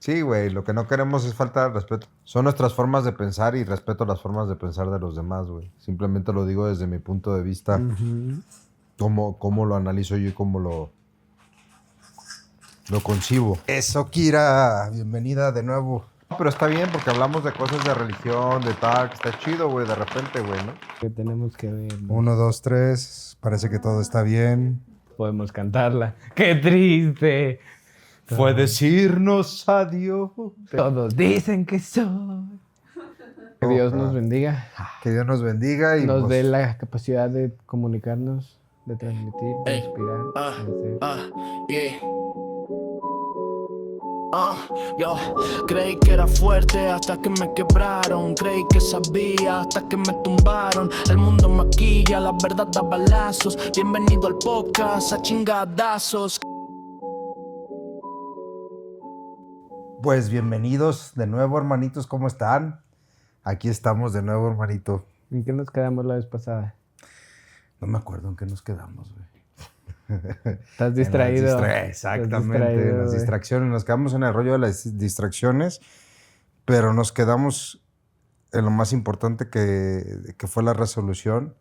Sí, güey, lo que no queremos es falta de respeto. Son nuestras formas de pensar y respeto las formas de pensar de los demás, güey. Simplemente lo digo desde mi punto de vista, cómo lo analizo yo y cómo lo concibo. Eso, Kira, bienvenida de nuevo. Pero está bien porque hablamos de cosas de religión, de tal, que está chido, güey, de repente, güey, ¿no? Que tenemos que ver, ¿no? 1, 2, 3, parece que todo está bien. Podemos cantarla. ¡Qué triste! Fue decirnos adiós. Todos dicen que soy. Que Dios nos bendiga. Que Dios nos bendiga y Nos pues, dé la capacidad de comunicarnos, de transmitir, de inspirar, de hacer. Yeah. Yo creí que era fuerte hasta que me quebraron. Creí que sabía hasta que me tumbaron. El mundo maquilla, la verdad da balazos. Bienvenido al podcast a chingadazos. pues bienvenidos de nuevo, hermanitos, ¿cómo están? Aquí estamos de nuevo, hermanito. ¿En qué nos quedamos la vez pasada? No me acuerdo en qué nos quedamos, güey. Estás distraído. Exactamente, Estás distraído, en las güey. distracciones. Nos quedamos en el rollo de las distracciones, pero nos quedamos en lo más importante que fue la resolución,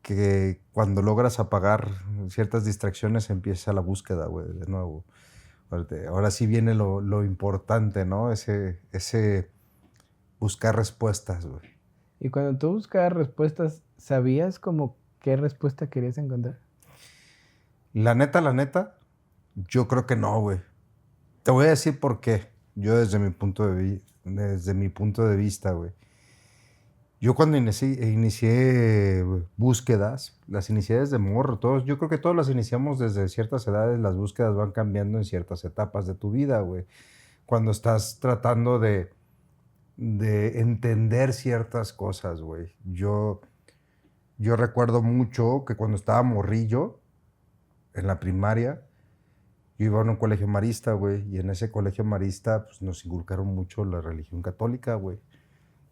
que cuando logras apagar ciertas distracciones empieza la búsqueda, güey, de nuevo. Ahora sí viene lo importante, ¿no? Ese buscar respuestas, güey. Y cuando tú buscabas respuestas, ¿sabías como qué respuesta querías encontrar? La neta, yo creo que no, güey. Te voy a decir por qué. Yo desde mi punto de vista, güey. Yo cuando inicié búsquedas, las inicié desde morro. Yo creo que todos las iniciamos desde ciertas edades. Las búsquedas van cambiando en ciertas etapas de tu vida, güey. Cuando estás tratando de entender ciertas cosas, güey. Yo recuerdo mucho que cuando estaba morrillo, en la primaria, yo iba a un colegio marista, güey, y en ese colegio marista pues, nos inculcaron mucho la religión católica, güey.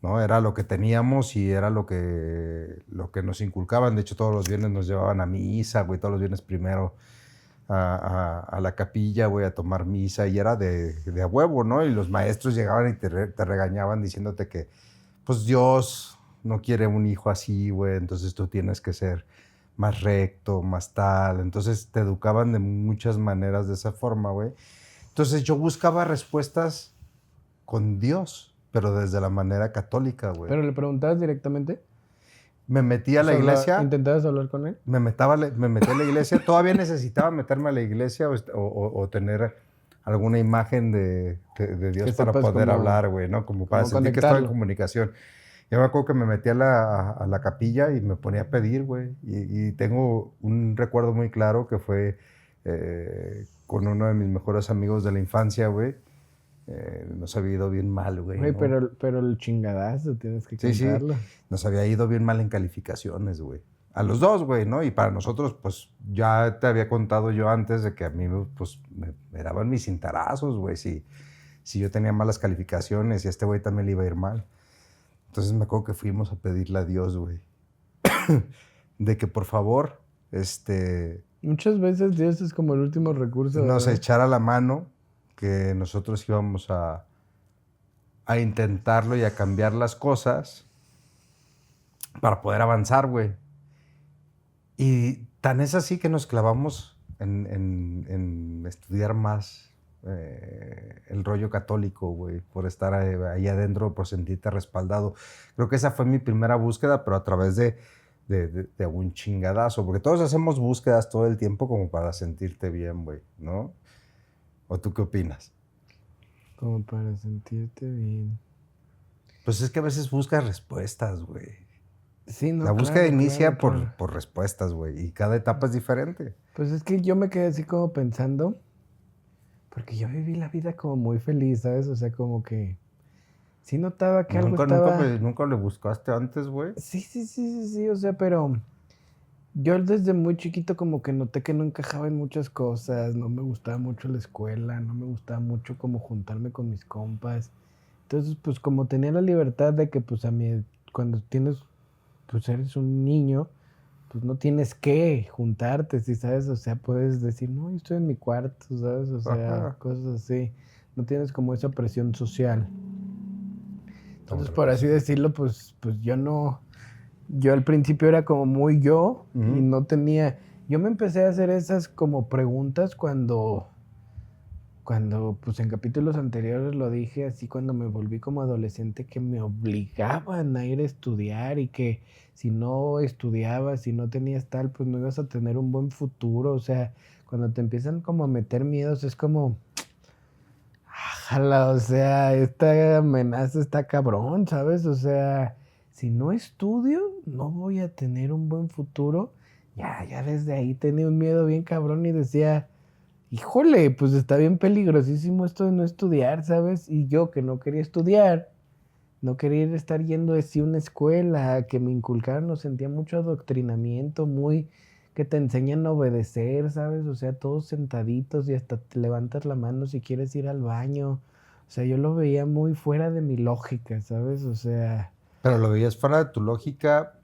¿No? Era lo que teníamos y era lo que nos inculcaban. De hecho, todos los viernes nos llevaban a misa, güey, todos los viernes primero a la capilla, güey, a tomar misa, y era de a huevo, ¿no? Y los maestros llegaban y te regañaban diciéndote que, pues, Dios no quiere un hijo así, güey, entonces tú tienes que ser más recto, más tal. Entonces te educaban de muchas maneras de esa forma, güey. Entonces yo buscaba respuestas con Dios, pero desde la manera católica, güey. ¿Pero le preguntabas directamente? Me metí a la iglesia. ¿Intentabas hablar con él? Me metí a la iglesia. Todavía necesitaba meterme a la iglesia o tener alguna imagen de Dios para poder hablar, güey, ¿no? Como para sentir que estaba en comunicación. Yo me acuerdo que me metí a la capilla y me ponía a pedir, güey. Y tengo un recuerdo muy claro que fue con uno de mis mejores amigos de la infancia, güey. Nos había ido bien mal, güey. Güey, ¿no? pero el chingadazo tienes que cantarlo. Sí, nos había ido bien mal en calificaciones, güey. A los dos, güey, ¿no? Y para nosotros, pues, ya te había contado yo antes de que a mí, pues, me daban mis cintarazos, güey, si yo tenía malas calificaciones y a este güey también le iba a ir mal. Entonces me acuerdo que fuimos a pedirle a Dios, güey, de que por favor, Muchas veces Dios es como el último recurso. nos ¿verdad? echara la mano, que nosotros íbamos a intentarlo y a cambiar las cosas para poder avanzar, güey. Y tan es así que nos clavamos en estudiar más el rollo católico, güey, por estar ahí adentro, por sentirte respaldado. Creo que esa fue mi primera búsqueda, pero a través de un chingadazo, porque todos hacemos búsquedas todo el tiempo como para sentirte bien, güey, ¿no? ¿O tú qué opinas? Como para sentirte bien. Pues es que a veces buscas respuestas, güey. Sí, no, La búsqueda claro, inicia claro. por respuestas, güey, y cada etapa es diferente. Pues es que yo me quedé así como pensando, porque yo viví la vida como muy feliz, ¿sabes? O sea, como que sí notaba que algo estaba... ¿Nunca le buscaste antes, güey? Sí, o sea, pero yo desde muy chiquito como que noté que no encajaba en muchas cosas, no me gustaba mucho la escuela, no me gustaba mucho como juntarme con mis compas. Entonces, pues como tenía la libertad de que pues a mí, cuando tienes, pues eres un niño, pues no tienes que juntarte, ¿sí sabes? O sea, puedes decir, no, yo estoy en mi cuarto, ¿sabes? O sea, Ajá. cosas así. no tienes como esa presión social. Entonces, por así decirlo, pues yo no, yo al principio era como muy yo y no tenía, yo me empecé a hacer esas como preguntas cuando pues en capítulos anteriores lo dije así, cuando me volví como adolescente, que me obligaban a ir a estudiar y que si no estudiabas, si no tenías tal, pues no ibas a tener un buen futuro. O sea, cuando te empiezan como a meter miedos, es como, ojalá, o sea, esta amenaza está cabrón, ¿sabes? O sea, si no estudio, no voy a tener un buen futuro. Ya desde ahí tenía un miedo bien cabrón y decía, híjole, pues está bien peligrosísimo esto de no estudiar, ¿sabes? Y yo que no quería estudiar, no quería estar yendo así a una escuela, que me inculcaran, lo sentía mucho adoctrinamiento, muy que te enseñan a obedecer, ¿sabes? O sea, todos sentaditos y hasta te levantas la mano si quieres ir al baño. O sea, yo lo veía muy fuera de mi lógica, ¿sabes? O sea... Pero lo veías fuera de tu lógica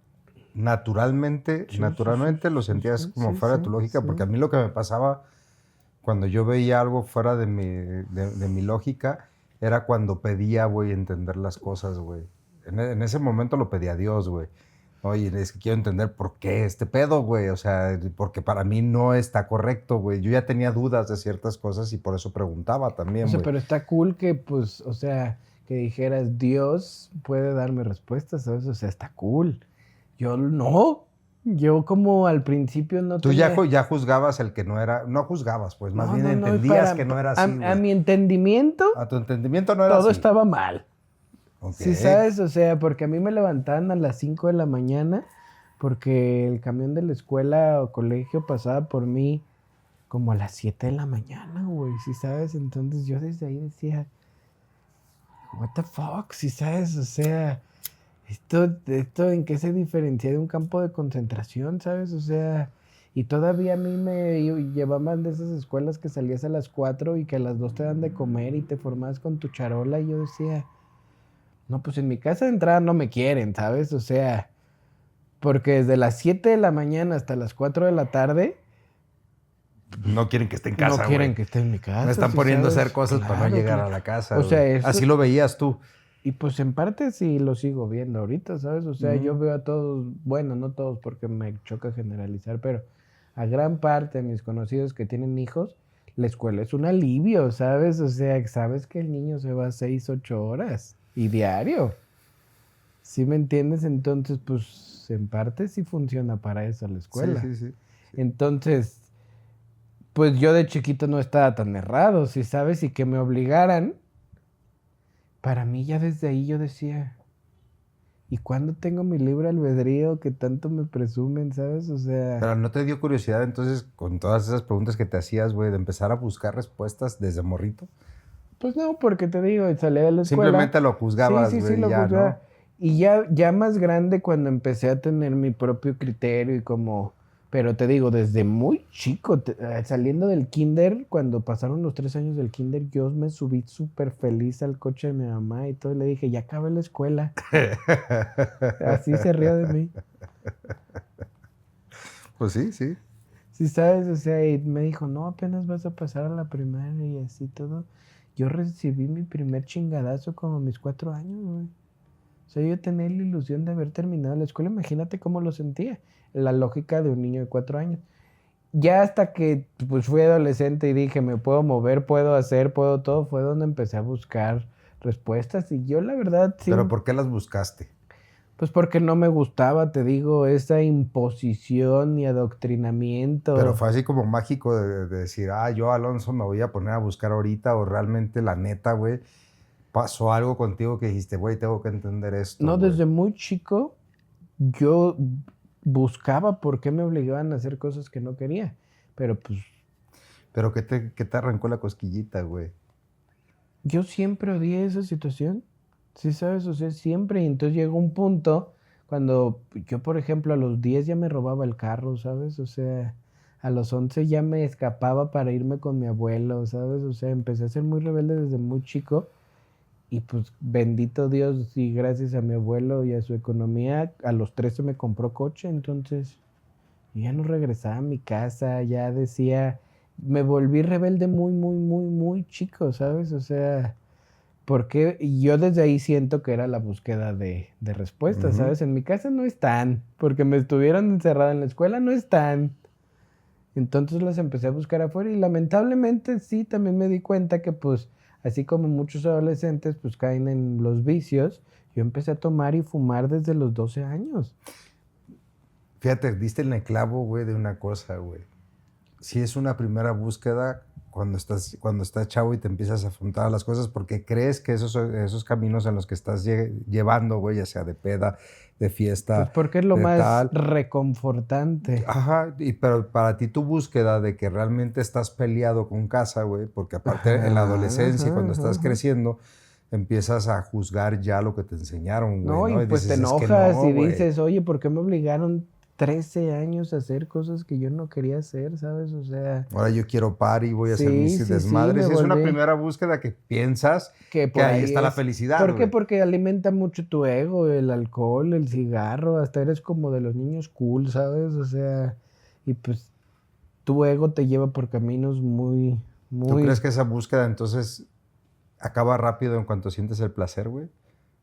naturalmente, Sí, naturalmente lo sentías como sí, fuera de tu lógica, porque a mí lo que me pasaba cuando yo veía algo fuera de mi lógica era cuando pedía, güey, entender las cosas, güey. En ese momento lo pedía a Dios, güey. Oye, es que quiero entender por qué este pedo, güey. O sea, porque para mí no está correcto, güey. Yo ya tenía dudas de ciertas cosas y por eso preguntaba también, O sea, güey. pero está cool que, pues, o sea, que dijeras, Dios puede darme respuestas, ¿sabes? O sea, está cool. Yo no. Yo como al principio no Tú tenía... ya juzgabas el que no era, no juzgabas, pues más bien No, entendías que no era así, a güey. mi entendimiento, A tu entendimiento no era todo así. estaba mal. Ok. Sí, ¿sabes? O sea, porque a mí me levantaban a las 5 de la mañana porque el camión de la escuela o colegio pasaba por mí como a las 7 de la mañana, güey, ¿sí sabes? Entonces yo desde ahí decía, what the fuck, ¿sí sabes? O sea, esto en qué se diferencia de un campo de concentración, ¿sabes? O sea, y todavía a mí me llevaban de esas escuelas que salías a las 4 y que a las 2 te dan de comer y te formabas con tu charola y yo decía, no, pues en mi casa de entrada no me quieren, ¿sabes? O sea, porque desde las 7 de la mañana hasta las 4 de la tarde No quieren que esté en no casa, quieren güey. que esté en mi casa. Me están ¿sí poniendo a sabes? hacer cosas para no Claro, llegar claro. a la casa, O sea, güey. eso... Así lo veías tú. Y pues en parte sí lo sigo viendo ahorita, ¿sabes? O sea, yo veo a todos, bueno, no todos porque me choca generalizar, pero a gran parte de mis conocidos que tienen hijos, la escuela es un alivio, ¿sabes? O sea, sabes que el niño se va 6, 8 horas y diario. ¿Sí me entiendes? Entonces, pues en parte sí funciona para eso la escuela. Sí. Entonces, pues yo de chiquito no estaba tan errado, ¿sí sabes? Y que me obligaran, para mí ya desde ahí yo decía, ¿y cuándo tengo mi libre albedrío que tanto me presumen, ¿sabes? O sea... Pero ¿no te dio curiosidad entonces con todas esas preguntas que te hacías, güey, de empezar a buscar respuestas desde morrito? Pues no, porque te digo, salí de la escuela. Simplemente lo juzgabas, Sí, güey, lo ya, juzgaba. ¿no? Y ya más grande cuando empecé a tener mi propio criterio y como... Pero te digo, desde muy chico, saliendo del kinder, cuando pasaron los 3 años del kinder, yo me subí súper feliz al coche de mi mamá y todo, y le dije, ya acabé la escuela. Así se rió de mí. Pues sí. Sí, sabes, o sea, y me dijo, no, apenas vas a pasar a la primaria y así todo. Yo recibí mi primer chingadazo como a mis 4 años, güey. O sea, yo tenía la ilusión de haber terminado la escuela. Imagínate cómo lo sentía. La lógica de un niño de 4 años. Ya hasta que pues fui adolescente y dije, me puedo mover, puedo hacer, puedo todo, fue donde empecé a buscar respuestas. Y yo la verdad sí... ¿Pero por qué las buscaste? Pues porque no me gustaba, te digo, esa imposición y adoctrinamiento. Pero fue así como mágico de decir, yo, Alonso, me voy a poner a buscar ahorita, o realmente la neta, güey, pasó algo contigo que dijiste, güey, tengo que entender esto. No, güey. desde muy chico yo buscaba por qué me obligaban a hacer cosas que no quería. Pero pues ¿Pero qué te arrancó la cosquillita, güey? yo siempre odié esa situación. ¿Sí sabes? O sea, siempre. Y entonces llegó un punto cuando yo, por ejemplo, a los 10 ya me robaba el carro, ¿sabes? O sea, a los 11 ya me escapaba para irme con mi abuelo, ¿sabes? O sea, empecé a ser muy rebelde desde muy chico. Y pues bendito Dios y gracias a mi abuelo y a su economía, a los 13 me compró coche, entonces yo ya no regresaba a mi casa, ya decía, me volví rebelde muy, muy, muy, muy chico, ¿sabes? O sea, porque yo desde ahí siento que era la búsqueda de respuestas, Ujú. ¿sabes? En mi casa no están, porque me estuvieron encerrada en la escuela, no están. Entonces las empecé a buscar afuera y lamentablemente sí, también me di cuenta que pues así como muchos adolescentes pues caen en los vicios, yo empecé a tomar y fumar desde los 12 años. Fíjate, diste en el clavo, güey, de una cosa, güey. Sí es una primera búsqueda cuando estás chavo y te empiezas a afrontar a las cosas porque crees que esos caminos en los que estás llevando, güey, ya sea de peda, de Pues fiesta, porque es lo de más tal. reconfortante. Ajá, pero para ti tu búsqueda de que realmente estás peleado con casa, güey, porque aparte en la Ajá, adolescencia, cuando ajá, estás ajá. creciendo, empiezas a juzgar ya lo que te enseñaron, güey, No, y ¿no? Y pues te dices, es que enojas no, y güey. dices, oye, ¿por qué me obligaron 13 años a hacer cosas que yo no quería hacer, ¿sabes? O sea, Ahora yo quiero party, voy a hacer mis sí, me desmadres. Y es una volví primera búsqueda que piensas que que por ahí ahí está la es. felicidad, ¿Por qué? güey. Porque alimenta mucho tu ego, el alcohol, el cigarro, hasta eres como de los niños cool, ¿sabes? O sea, y pues tu ego te lleva por caminos muy, ¿Tú crees muy... que esa búsqueda entonces acaba rápido en cuanto sientes el placer, güey?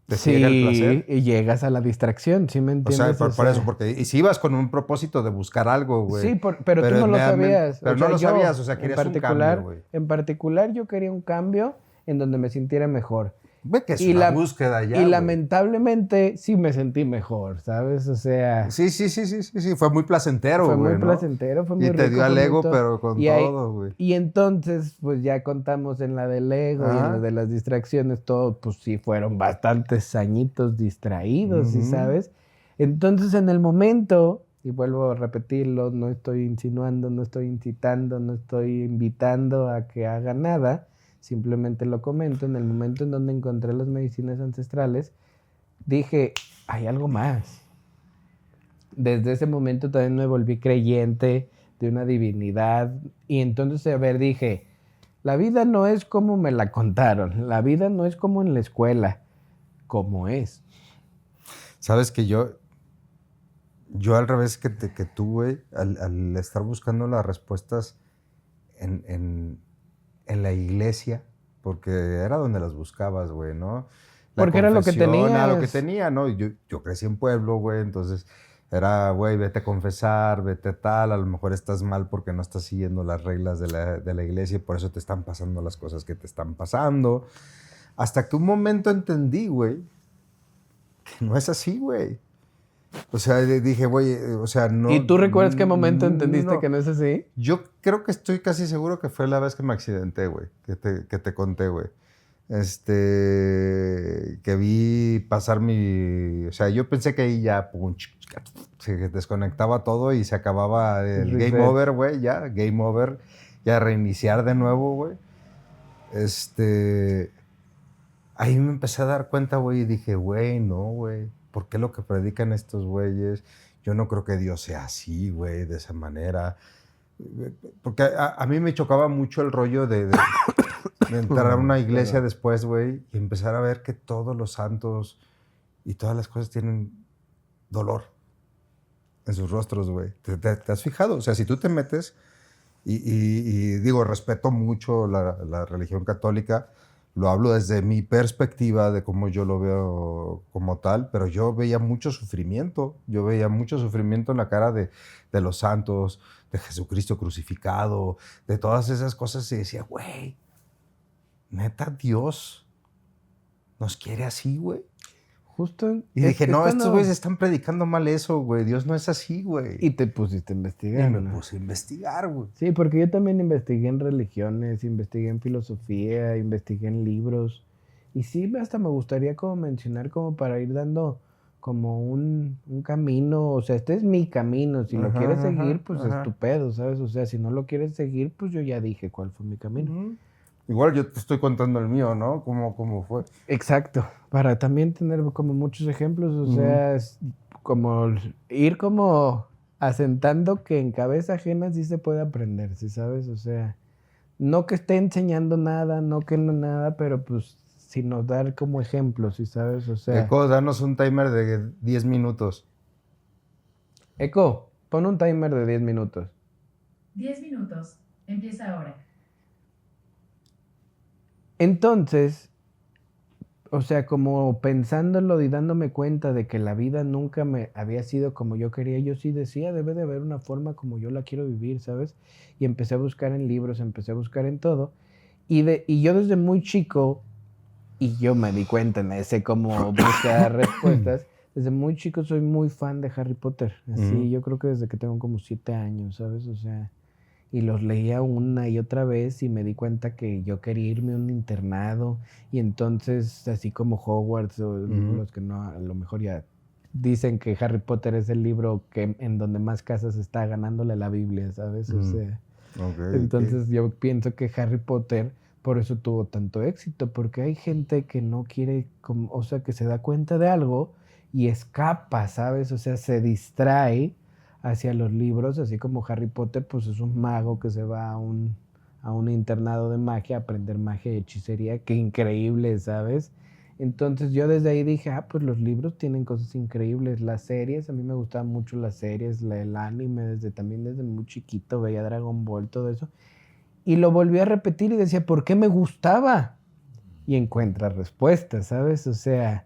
¿Te ciega el Sí, placer? y llegas a la distracción, ¿sí me O sea, entiendes? O por eso, sea, porque y si ibas con un propósito de buscar algo, güey, sí, pero tú no lo sabías. pero O no sea, lo yo sabías, o sea, querías un cambio, güey. en particular, yo quería un cambio en donde me sintiera mejor. Ve que es Y, una la, búsqueda y ya, güey. lamentablemente sí me sentí mejor, ¿sabes? O sea, Sí, fue muy placentero, fue muy güey, ¿no? placentero, fue Y muy te rico, dio fue al muy ego, todo. pero con Y, ahí, todo, güey. y entonces, pues ya contamos en la del ego y en la Ajá. de las distracciones, todo, pues sí fueron bastantes añitos distraídos, ¿sí Ujú. sabes? Entonces en el momento, y vuelvo a repetirlo, no estoy insinuando, no estoy incitando, no estoy invitando a que haga nada, simplemente lo comento, en el momento en donde encontré las medicinas ancestrales, dije, hay algo más. Desde ese momento también me volví creyente de una divinidad y entonces, a ver, dije, la vida no es como me la contaron, la vida no es como en la escuela, como es. Sabes que yo al revés que tú, güey, al estar buscando las respuestas en, en, en la iglesia, porque era donde las buscabas, güey, ¿no? La Porque era lo que confesión, lo que tenías. tenía, ¿no? Yo crecí en pueblo, güey, entonces era, güey, vete a confesar, vete tal, a lo mejor estás mal porque no estás siguiendo las reglas de la iglesia y por eso te están pasando las cosas que te están pasando. Hasta que un momento entendí, güey, que no es así, güey. O sea, dije, güey, o sea, ¿Y no, tú recuerdas qué momento entendiste no. que no es así? Yo creo que estoy casi seguro que fue la vez que me accidenté, güey, que te conté, güey. Que vi pasar mi... O sea, yo pensé que ahí ya, pum, se desconectaba todo y se acababa el game Reset. over, güey, ya, game over, ya reiniciar de nuevo, güey. Ahí me empecé a dar cuenta, güey, y dije, güey, no, güey, ¿por qué lo que predican estos güeyes? Yo no creo que Dios sea así, güey, de esa manera. Porque a mí me chocaba mucho el rollo de entrar a una iglesia Perdón. después, güey, y empezar a ver que todos los santos y todas las cosas tienen dolor en sus rostros, güey. ¿Te has fijado? O sea, si tú te metes, y digo, respeto mucho la religión católica, lo hablo desde mi perspectiva de cómo yo lo veo como tal, pero yo veía mucho sufrimiento. Yo veía mucho sufrimiento en la cara de los santos, de Jesucristo crucificado, de todas esas cosas, y decía, güey, neta, Dios nos quiere así, güey. Justo Y es dije, no, estos cuando... güeyes están predicando mal eso, güey. Dios no es así, güey. Y te pusiste a Y investigar, me ¿no? puse a investigar, güey. Sí, porque yo también investigué en religiones, investigué en filosofía, investigué en libros. Y sí, hasta me gustaría como mencionar como para ir dando como un camino, o sea, este es mi camino, si lo quieres Ajá, seguir, ajá, pues es ajá. tu pedo, ¿sabes? O sea, si no lo quieres seguir, pues yo ya dije cuál fue mi camino. Ujú. Igual yo te estoy contando el mío, ¿no? Cómo fue. Exacto, para también tener como muchos ejemplos, o Ujú. sea, es como ir como asentando que en cabeza ajena sí se puede aprender, ¿sí sabes? O sea, no que esté enseñando nada, no que no nada, pero pues sino dar como ejemplos, ¿sí sabes? O sea, Eco, danos un timer de 10 minutos. Eco, pon un timer de 10 minutos. 10 minutos. Empieza ahora. Entonces, o sea, como pensándolo y dándome cuenta de que la vida nunca me había sido como yo quería, yo sí decía, debe de haber una forma como yo la quiero vivir, ¿sabes? Y empecé a buscar en libros, empecé a buscar en todo. Y yo desde muy chico, y yo me di cuenta en ese como buscar respuestas, desde muy chico soy muy fan de Harry Potter. Así, yo creo que desde que tengo como 7 años, ¿sabes? O sea, y los leía una y otra vez y me di cuenta que yo quería irme a un internado y entonces así como Hogwarts o los que no, a lo mejor ya dicen que Harry Potter es el libro que en donde más casas está ganándole la Biblia, ¿sabes? O sea, entonces yo pienso que Harry Potter por eso tuvo tanto éxito, porque hay gente que no quiere, o sea, que se da cuenta de algo y escapa, ¿sabes? O sea, se distrae hacia los libros, así como Harry Potter, pues es un mago que se va a un internado de magia a aprender magia y hechicería, qué increíble, ¿sabes? Entonces yo desde ahí dije, pues los libros tienen cosas increíbles, las series, a mí me gustaban mucho las series, el anime, también desde muy chiquito veía Dragon Ball, todo eso, y lo volví a repetir y decía, ¿por qué me gustaba? Y encuentra respuestas, ¿sabes? O sea,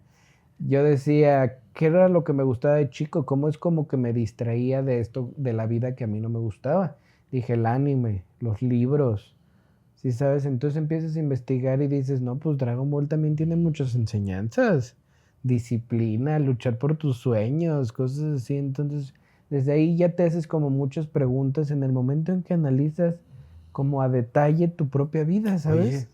yo decía, ¿qué era lo que me gustaba de chico? ¿Cómo es como que me distraía de esto, de la vida que a mí no me gustaba? Dije, el anime, los libros, ¿sí sabes? Entonces empiezas a investigar y dices, no, pues Dragon Ball también tiene muchas enseñanzas. Disciplina, luchar por tus sueños, cosas así. Entonces, desde ahí ya te haces como muchas preguntas en el momento en que analizas como a detalle tu propia vida, ¿sabes? Oye,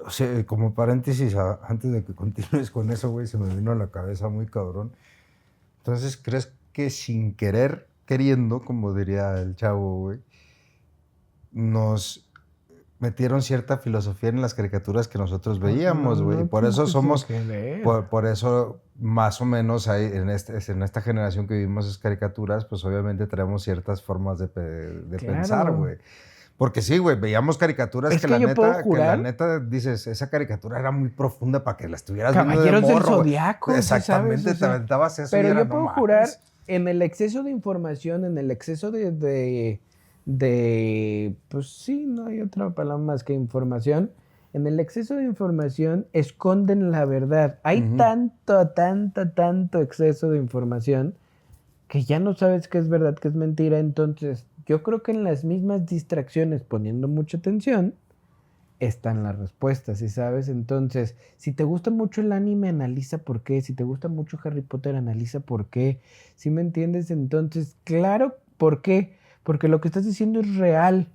o sea, como paréntesis, antes de que continúes con eso, güey, se me vino a la cabeza muy cabrón. Entonces, ¿crees que sin querer, queriendo, como diría el chavo, güey, nos metieron cierta filosofía en las caricaturas que nosotros veíamos, güey? No, Y por eso somos, que ver. por eso más o menos hay, en esta generación que vivimos esas caricaturas, pues obviamente traemos ciertas formas de pensar, güey. Porque sí, güey, veíamos caricaturas Es que, que la yo neta, puedo jurar. que la neta dices, esa caricatura era muy profunda para que la estuvieras viendo de Caballeros del morro, güey. Zodiaco, Exactamente, ¿sabes? O sea, te aventabas eso pero y era, yo no puedo mames. jurar en el exceso de información, en el exceso pues sí, no hay otra palabra más que información. En el exceso de información esconden la verdad. Hay tanto exceso de información que ya no sabes qué es verdad, qué es mentira. Entonces, yo creo que en las mismas distracciones, poniendo mucha atención, están las respuestas, ¿sí sabes? Entonces, si te gusta mucho el anime, analiza por qué. Si te gusta mucho Harry Potter, analiza por qué. ¿Sí me entiendes? Entonces, claro, ¿por qué? Porque lo que estás diciendo es real.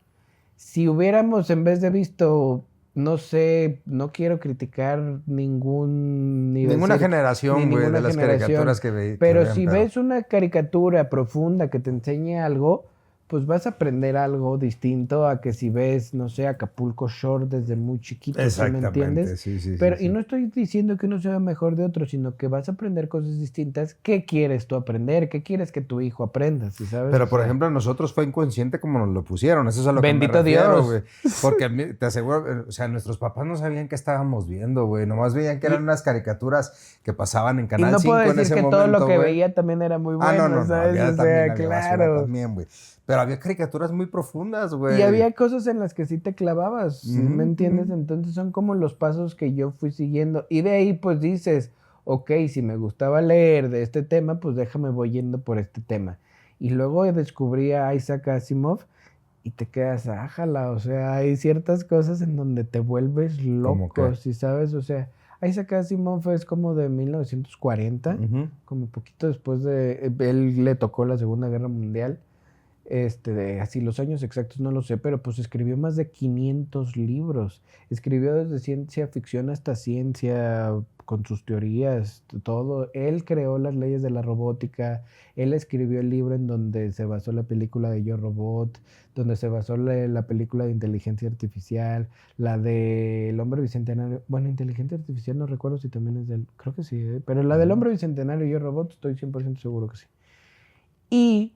Si hubiéramos, en vez de visto, no sé, no quiero criticar Ninguna generación, güey, de las caricaturas que veían. Pero si ves una caricatura profunda que te enseñe algo, pues vas a aprender algo distinto a que si ves, no sé, Acapulco Shore desde muy chiquito, ¿sí me entiendes? Sí, Pero, sí. y no estoy diciendo que uno sea mejor de otro, sino que vas a aprender cosas distintas. ¿Qué quieres tú aprender? ¿Qué quieres que tu hijo aprenda? ¿Sí sabes? Pero, por ejemplo, a nosotros fue inconsciente como nos lo pusieron. Eso es a lo Bendito que me refiero, Dios. güey. Porque a mí, te aseguro, o sea, nuestros papás no sabían qué estábamos viendo, güey. Nomás veían que eran unas caricaturas que pasaban en Canal 5 en ese momento, Y no puedo decir que todo lo que güey. veía también era muy bueno, no, ¿sabes? había O también, sea, había basura claro. también, güey. Pero había caricaturas muy profundas, güey. Y había cosas en las que sí te clavabas, ¿sí me entiendes? Entonces son como los pasos que yo fui siguiendo. Y de ahí pues dices, ok, si me gustaba leer de este tema, pues déjame voy yendo por este tema. Y luego descubrí a Isaac Asimov y te quedas, ájala, o sea, hay ciertas cosas en donde te vuelves loco, ¿sí sabes? O sea, Isaac Asimov es como de 1940, como poquito después de, él le tocó la Segunda Guerra Mundial. Así los años exactos no lo sé, pero pues escribió más de 500 libros. Escribió desde ciencia ficción hasta ciencia, con sus teorías, todo. Él creó las leyes de la robótica. Él escribió el libro en donde se basó la película de Yo Robot, donde se basó la película de inteligencia artificial, la de El Hombre Bicentenario. Bueno, inteligencia artificial no recuerdo si también es de él. Creo que sí, pero la del Hombre Bicentenario y Yo Robot estoy 100% seguro que sí. Y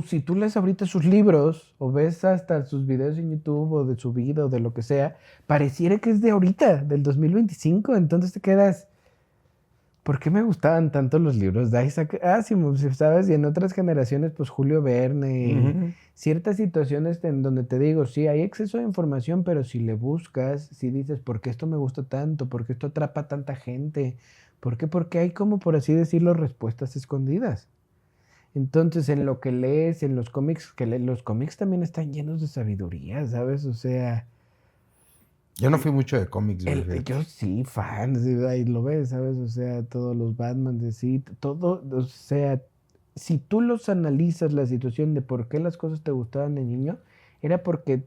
si tú lees ahorita sus libros o ves hasta sus videos en YouTube o de su vida o de lo que sea, pareciera que es de ahorita, del 2025. Entonces te quedas, ¿Por qué me gustaban tanto los libros de Isaac Asimov? ¿Sabes? Y en otras generaciones, pues Julio Verne y Ujú. ciertas situaciones en donde te digo, sí, hay exceso de información, pero si le buscas, si dices, ¿por qué esto me gusta tanto? ¿Por qué esto atrapa a tanta gente? ¿Por qué? Porque hay como, por así decirlo, respuestas escondidas. Entonces, en lo que lees, en los cómics, los cómics también están llenos de sabiduría, ¿sabes? O sea, Yo no fui mucho de cómics, güey, fíjate. yo sí, fan, sí, ahí lo ves, ¿sabes? O sea, todos los Batman de sí, todo, o sea, si tú los analizas la situación de por qué las cosas te gustaban de niño, era porque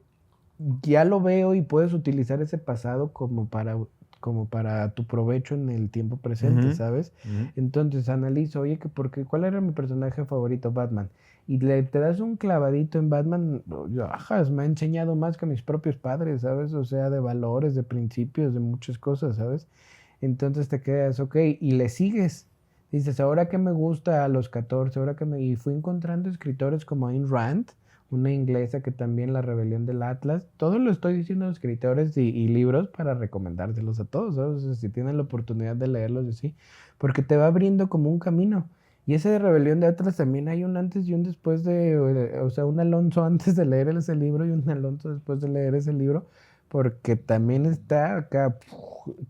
ya lo veo y puedes utilizar ese pasado como para tu provecho en el tiempo presente, Ujú, ¿sabes? ujú. Entonces analizo, oye, ¿cuál era mi personaje favorito, Batman? Y te das un clavadito en Batman, ajas, me ha enseñado más que mis propios padres, ¿sabes? O sea, de valores, de principios, de muchas cosas, ¿sabes? Entonces te quedas, ok, y le sigues. Dices, ahora que me gusta a los 14, ahora que me... Y fui encontrando escritores como Ayn Rand, una inglesa que también La Rebelión del Atlas. Todo lo estoy diciendo de escritores y libros para recomendárselos a todos, ¿sabes? O sea, si tienen la oportunidad de leerlos, así, porque te va abriendo como un camino. Y ese de Rebelión de Atlas también hay un antes y un después o sea, un Alonso antes de leer ese libro y un Alonso después de leer ese libro, porque también está acá,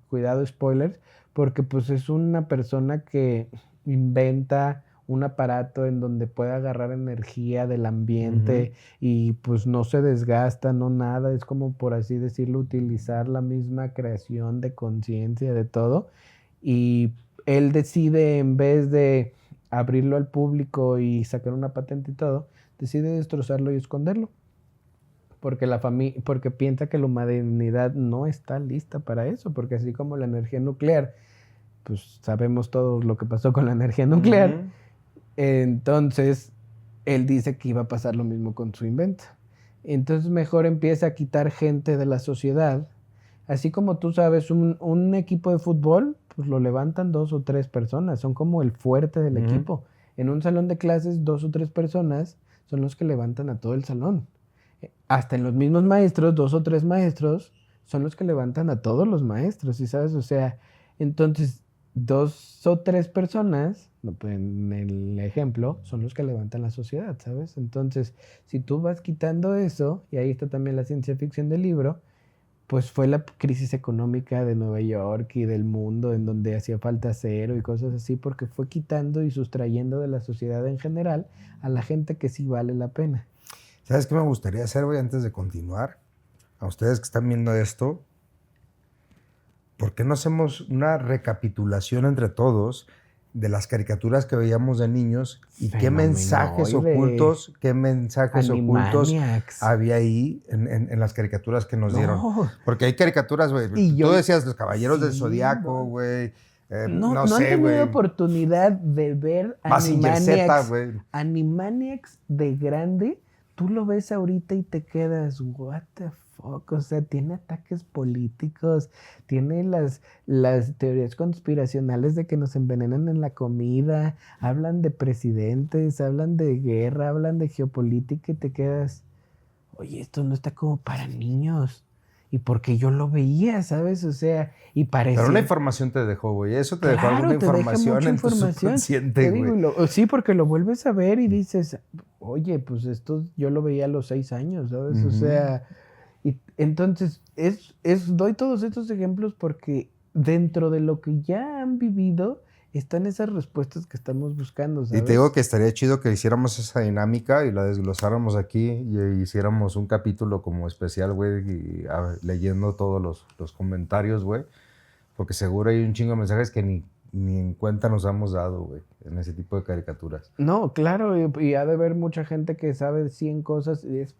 cuidado spoilers, porque pues es una persona que inventa un aparato en donde puede agarrar energía del Ujú. ambiente y pues no se desgasta, no nada, es como por así decirlo, utilizar la misma creación de conciencia de todo y él decide en vez de abrirlo al público y sacar una patente y todo, decide destrozarlo y esconderlo porque porque piensa que la humanidad no está lista para eso, porque así como la energía nuclear, pues sabemos todos lo que pasó con la energía nuclear, Ujú. entonces él dice que iba a pasar lo mismo con su invento. Entonces mejor empieza a quitar gente de la sociedad. Así como tú sabes, un equipo de fútbol, pues lo levantan 2 o 3 personas, son como el fuerte del Ujú. equipo. En un salón de clases, 2 o 3 personas son los que levantan a todo el salón. Hasta en los mismos maestros, 2 o 3 maestros son los que levantan a todos los maestros, ¿sí sabes? O sea, entonces 2 o 3 personas, no, pues, en el ejemplo, son los que levantan la sociedad, ¿sabes? Entonces, si tú vas quitando eso, y ahí está también la ciencia ficción del libro, pues fue la crisis económica de Nueva York y del mundo en donde hacía falta acero y cosas así, porque fue quitando y sustrayendo de la sociedad en general a la gente que sí vale la pena. ¿Sabes qué me gustaría hacer, güey, antes de continuar? A ustedes que están viendo esto, ¿por qué no hacemos una recapitulación entre todos de las caricaturas que veíamos de niños y Fenomenoide, qué mensajes ocultos Animaniacs. había ahí en las caricaturas que nos dieron? No, Porque hay caricaturas, güey, y yo, tú decías Los Caballeros del sí, Zodiaco, no, güey, no, no no han sé, tenido güey, oportunidad de ver Mazinger Z, Animaniacs. güey. Animaniacs de grande, tú lo ves ahorita y te quedas, what the fuck, o sea, tiene ataques políticos, tiene las teorías conspiracionales de que nos envenenan en la comida, hablan de presidentes, hablan de guerra, hablan de geopolítica y te quedas, oye, esto no está como para niños. Y porque yo lo veía, ¿sabes? O sea, y Pero una parecía, información te dejó, güey. Eso te dejó alguna claro, te deja información mucha en tu información. subconsciente, Te digo, güey. sí, porque lo vuelves a ver y dices, oye, pues esto yo lo veía a los 6 años, ¿sabes? O Ujú. sea, y entonces doy todos estos ejemplos porque dentro de lo que ya han vivido están esas respuestas que estamos buscando, Y te digo ¿sabes? que estaría chido que hiciéramos esa dinámica y la desglosáramos aquí y hiciéramos un capítulo como especial, güey, y, leyendo todos los comentarios, güey. Porque seguro hay un chingo de mensajes que ni en cuenta nos hemos dado, güey, en ese tipo de caricaturas. No, claro, y ha de haber mucha gente que sabe 100 cosas y es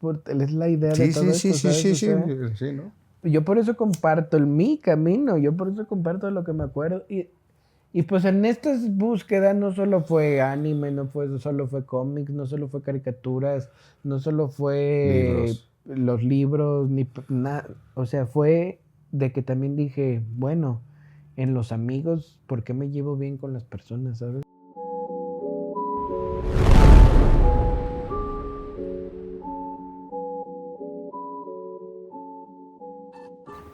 la idea de Sí, todo sí, sí, esto, sí, ¿sabes? sí, O sí, sea, sí, ¿no? yo por eso comparto mi camino, yo por eso comparto lo que me acuerdo. Y pues en estas búsquedas no solo fue anime, solo fue cómics, no solo fue caricaturas, no solo fue Libros. los libros, ni nada. O sea, fue de que también dije, bueno, en los amigos, ¿por qué me llevo bien con las personas, sabes?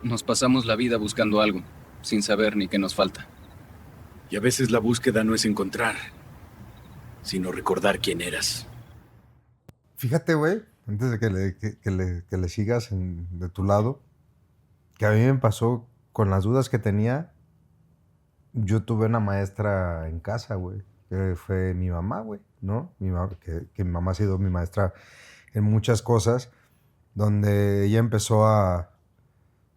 Nos pasamos la vida buscando algo, sin saber ni qué nos falta. Y a veces la búsqueda no es encontrar, sino recordar quién eras. Fíjate, güey, antes de que le sigas de tu lado, que a mí me pasó con las dudas que tenía. Yo tuve una maestra en casa, güey, que fue mi mamá, güey, ¿no? Que mi mamá ha sido mi maestra en muchas cosas, donde ella empezó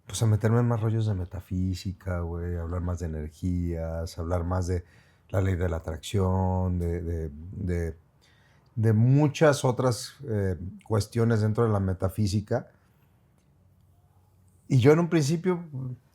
pues a meterme en más rollos de metafísica, güey, a hablar más de energías, a hablar más de la ley de la atracción, de muchas otras cuestiones dentro de la metafísica. Y yo en un principio,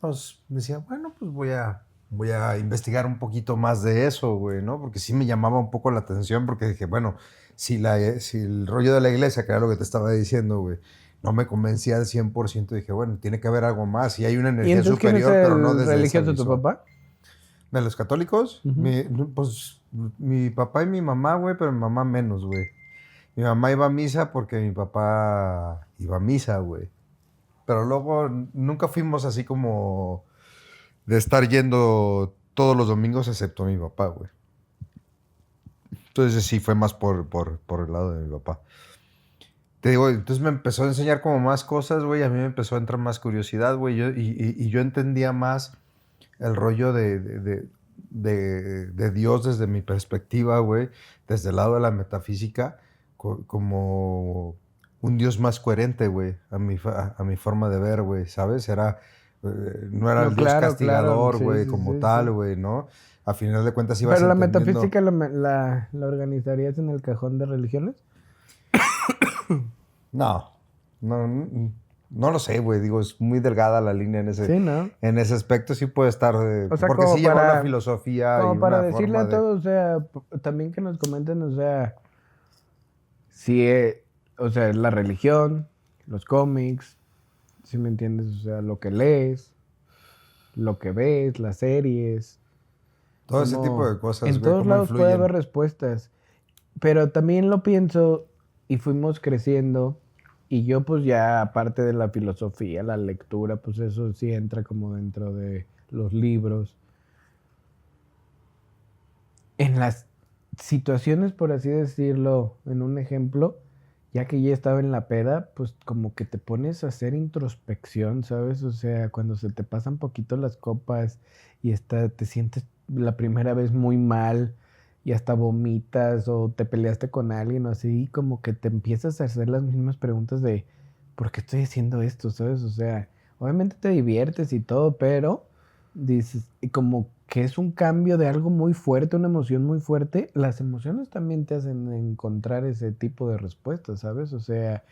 pues, decía, bueno, pues voy a investigar un poquito más de eso, güey, ¿no? Porque sí me llamaba un poco la atención, porque dije, bueno, si el rollo de la iglesia, que era lo que te estaba diciendo, güey, no me convencía al 100%, dije, bueno, tiene que haber algo más, y hay una ¿Y energía entonces quién es superior, pero no el desde esa religioso, tu visión. papá? ¿De los católicos? Ujú. Pues mi papá y mi mamá, güey, pero mi mamá menos, güey. Mi mamá iba a misa porque mi papá iba a misa, güey. Pero luego nunca fuimos así como de estar yendo todos los domingos, excepto mi papá, güey. Entonces sí, fue más por el lado de mi papá. Te digo, entonces me empezó a enseñar como más cosas, güey. A mí me empezó a entrar más curiosidad, güey. Y yo entendía más el rollo de Dios desde mi perspectiva, güey. Desde el lado de la metafísica, como un Dios más coherente, güey. A mi forma de ver, güey, ¿sabes? No era No, el Dios claro, castigador, sí, güey, sí, como sí, tal, sí. güey, ¿no? A final de cuentas ibas ¿Pero la entendiendo. metafísica la organizarías en el cajón de religiones? No, no lo sé, güey. Digo, es muy delgada la línea Sí, ¿no? en ese aspecto. Sí puede estar, O sea, porque como sí lleva una para, filosofía y como para una decirle forma a de... todos, o sea, también que nos comenten, o sea, si, o sea, la religión, los cómics, si me entiendes, o sea, lo que lees, lo que ves, las series, Todo ese tipo de cosas, en güey, todos cómo lados puede haber influyen. respuestas, pero también lo pienso y fuimos creciendo y yo pues ya aparte de la filosofía, la lectura, pues eso sí entra como dentro de los libros. En las situaciones, por así decirlo, en un ejemplo, ya que ya estaba en la peda, pues como que te pones a hacer introspección, ¿sabes? O sea, cuando se te pasan poquito las copas y te sientes la primera vez muy mal y hasta vomitas o te peleaste con alguien o así, como que te empiezas a hacer las mismas preguntas de ¿por qué estoy haciendo esto? ¿Sabes? O sea, obviamente te diviertes y todo, pero dices, y como que es un cambio de algo muy fuerte, una emoción muy fuerte, las emociones también te hacen encontrar ese tipo de respuestas, ¿sabes? O sea,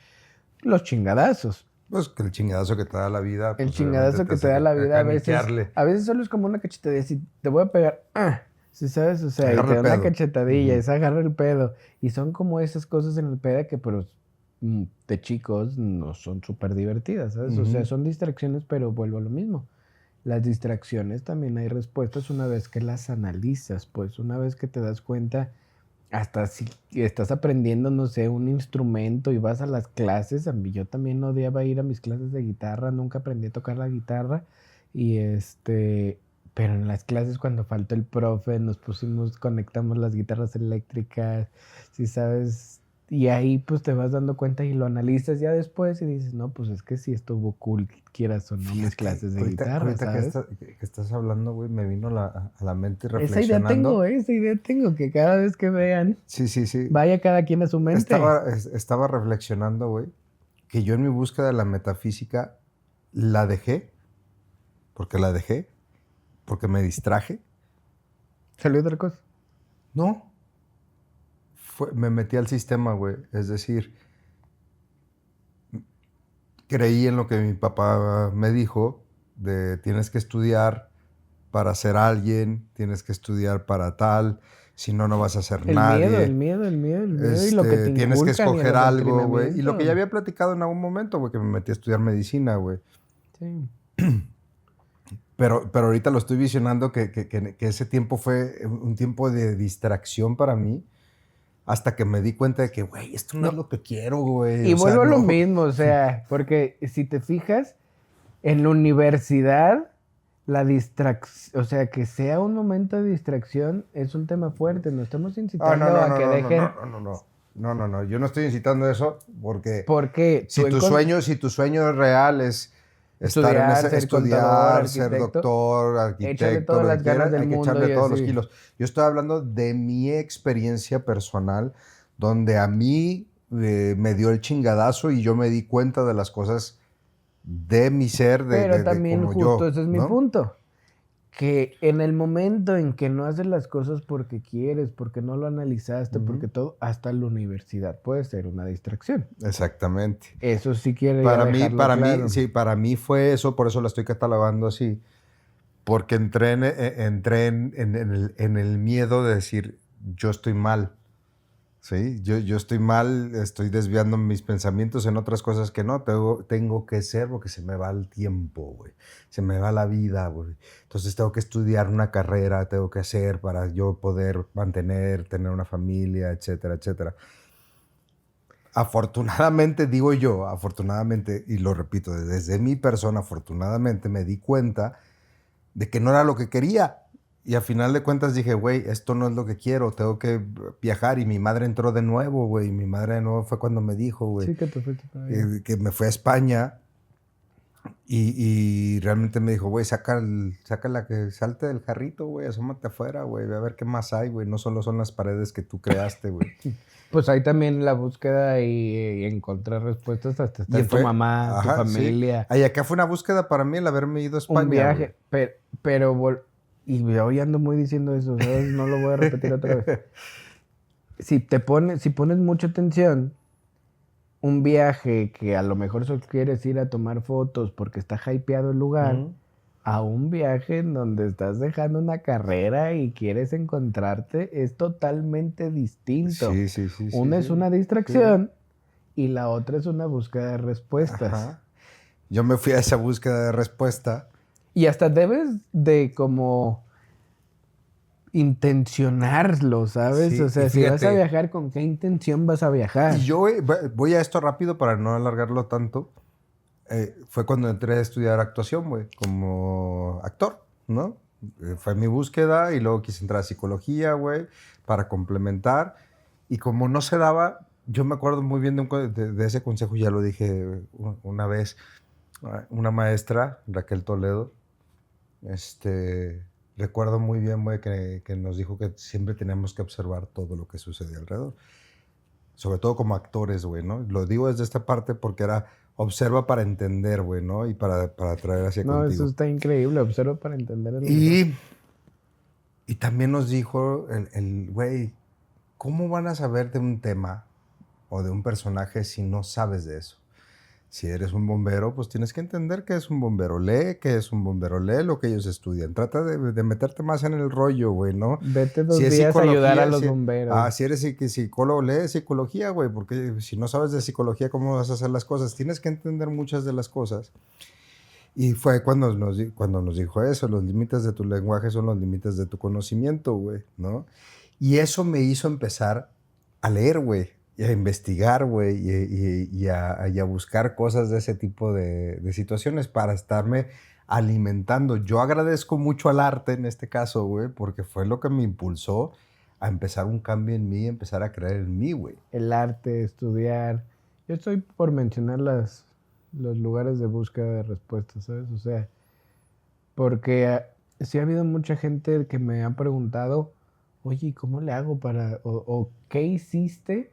los chingadazos. Pues que el chingadazo que te da la vida, El pues obviamente chingadazo te que te hace da la vida caniquearle. a veces solo es como una cachetadilla, si te voy a pegar, si sabes, o sea, y Agarra te el da una pedo. cachetadilla, Ujú. es agarra el pedo. Y son como esas cosas en el peda que, pero de chicos no son súper divertidas, ¿sabes? O sea, Ujú. son distracciones, pero vuelvo a lo mismo. Las distracciones también hay respuestas una vez que las analizas, pues una vez que te das cuenta, hasta si estás aprendiendo, no sé, un instrumento y vas a las clases, a mí yo también odiaba ir a mis clases de guitarra, nunca aprendí a tocar la guitarra y pero en las clases cuando faltó el profe nos pusimos, conectamos las guitarras eléctricas, si sabes, y ahí pues te vas dando cuenta y lo analizas ya después y dices, no, pues es que sí estuvo cool, quieras o no, mis Fíjate, clases de guitarra, ahorita ¿sabes? que estás hablando, güey, me vino a la mente Esa reflexionando. idea tengo, que cada vez que vean, Sí, sí, sí. vaya cada quien a su mente. Estaba reflexionando, güey, que yo en mi búsqueda de la metafísica la dejé, porque me distraje. Salió otra cosa. No, me metí al sistema, güey. Es decir, creí en lo que mi papá me dijo, de tienes que estudiar para ser alguien, tienes que estudiar para tal, si no, no vas a ser El miedo, el nadie. miedo, el miedo, el miedo y lo que te Tienes que inculcan y el escoger algo, güey. Y lo que ya adoctrinamiento. había platicado en algún momento, güey, que me metí a estudiar medicina, güey. Sí. Pero ahorita lo estoy visionando que ese tiempo fue un tiempo de distracción para mí, hasta que me di cuenta de que, güey, esto no es lo que quiero, güey. Y O sea, vuelvo a lo no. mismo, o sea, porque si te fijas, en la universidad la distracción, o sea, que sea un momento de distracción es un tema fuerte. No estamos incitando a que dejen... No, yo no estoy incitando eso porque Porque si tu sueño real es estar en ese, ser contador, estudiar, ser arquitecto, doctor, échale arquitecto, todas lo que las ganas quieras, del hay que mundo echarle y todos los así. kilos. Yo estoy hablando de mi experiencia personal, donde a mí me dio el chingadazo y yo me di cuenta de las cosas de mi ser, Pero de también como justo yo, ese es mi ¿no? punto. Que en el momento en que no haces las cosas porque quieres, porque no lo analizaste, porque todo, hasta la universidad puede ser una distracción. Exactamente. Eso sí quiero ya dejarlo claro. Sí, para mí fue eso, por eso la estoy catalogando así, porque entré en el miedo de decir, yo estoy mal, ¿sí? Yo estoy mal, estoy desviando mis pensamientos en otras cosas que no, tengo que ser porque se me va el tiempo, güey, se me va la vida, güey. Entonces tengo que estudiar una carrera, tengo que hacer para yo poder tener una familia, etcétera, etcétera. Afortunadamente, digo yo, afortunadamente, y lo repito, desde mi persona, afortunadamente me di cuenta de que no era lo que quería. Y a final de cuentas dije, güey, esto no es lo que quiero, tengo que viajar. Y mi madre entró de nuevo, güey. Mi madre de nuevo fue cuando me dijo, güey, Sí, que te fuiste para allá. que me fue a España. Y realmente me dijo, güey, saca la que salte del carrito, güey, asómate afuera, güey, ve a ver qué más hay, güey. No solo son las paredes que tú creaste, güey. Pues hay también la búsqueda y encontrar respuestas hasta estar tu mamá, tu ajá, familia. Sí. Y acá fue una búsqueda para mí el haberme ido a España. Un viaje, y hoy ando muy diciendo eso, ¿sabes? No lo voy a repetir otra vez. Si pones mucha atención, un viaje que a lo mejor solo quieres ir a tomar fotos porque está hypeado el lugar, a un viaje en donde estás dejando una carrera y quieres encontrarte, es totalmente distinto. Sí. Una es una distracción y la otra es una búsqueda de respuestas. Ajá. Yo me fui a esa búsqueda de respuesta. Y hasta debes de como intencionarlo, ¿sabes? Sí, o sea, y si vas a fíjate, viajar, ¿con qué intención vas a viajar? Y yo voy a esto rápido para no alargarlo tanto. Fue cuando entré a estudiar actuación, güey, como actor, ¿no? Fue mi búsqueda y luego quise entrar a psicología, güey, para complementar. Y como no se daba, yo me acuerdo muy bien de ese consejo, ya lo dije una vez, una maestra, Raquel Toledo, recuerdo muy bien, güey, que nos dijo que siempre teníamos que observar todo lo que sucedía alrededor. Sobre todo como actores, güey, ¿no? Lo digo desde esta parte porque era observa para entender, güey, ¿no? Y para traer hacia No, contigo. eso está increíble, observa para entender el Y también nos dijo güey, ¿cómo van a saber de un tema o de un personaje si no sabes de eso? Si eres un bombero, pues tienes que entender qué es un bombero. Lee qué es un bombero. Lee lo que ellos estudian. Trata de meterte más en el rollo, güey, ¿no? Vete 2 días a ayudar a los bomberos. Si eres psicólogo, lee psicología, güey, porque si no sabes de psicología, ¿cómo vas a hacer las cosas? Tienes que entender muchas de las cosas. Y fue cuando nos dijo eso, los límites de tu lenguaje son los límites de tu conocimiento, güey, ¿no? Y eso me hizo empezar a leer, güey, y a investigar, güey, y a buscar cosas de ese tipo de situaciones para estarme alimentando. Yo agradezco mucho al arte en este caso, güey, porque fue lo que me impulsó a empezar un cambio en mí, empezar a creer en mí, güey. El arte, estudiar. Yo estoy por mencionar los lugares de búsqueda de respuestas, ¿sabes? O sea, porque sí ha habido mucha gente que me ha preguntado, oye, ¿cómo le hago o qué hiciste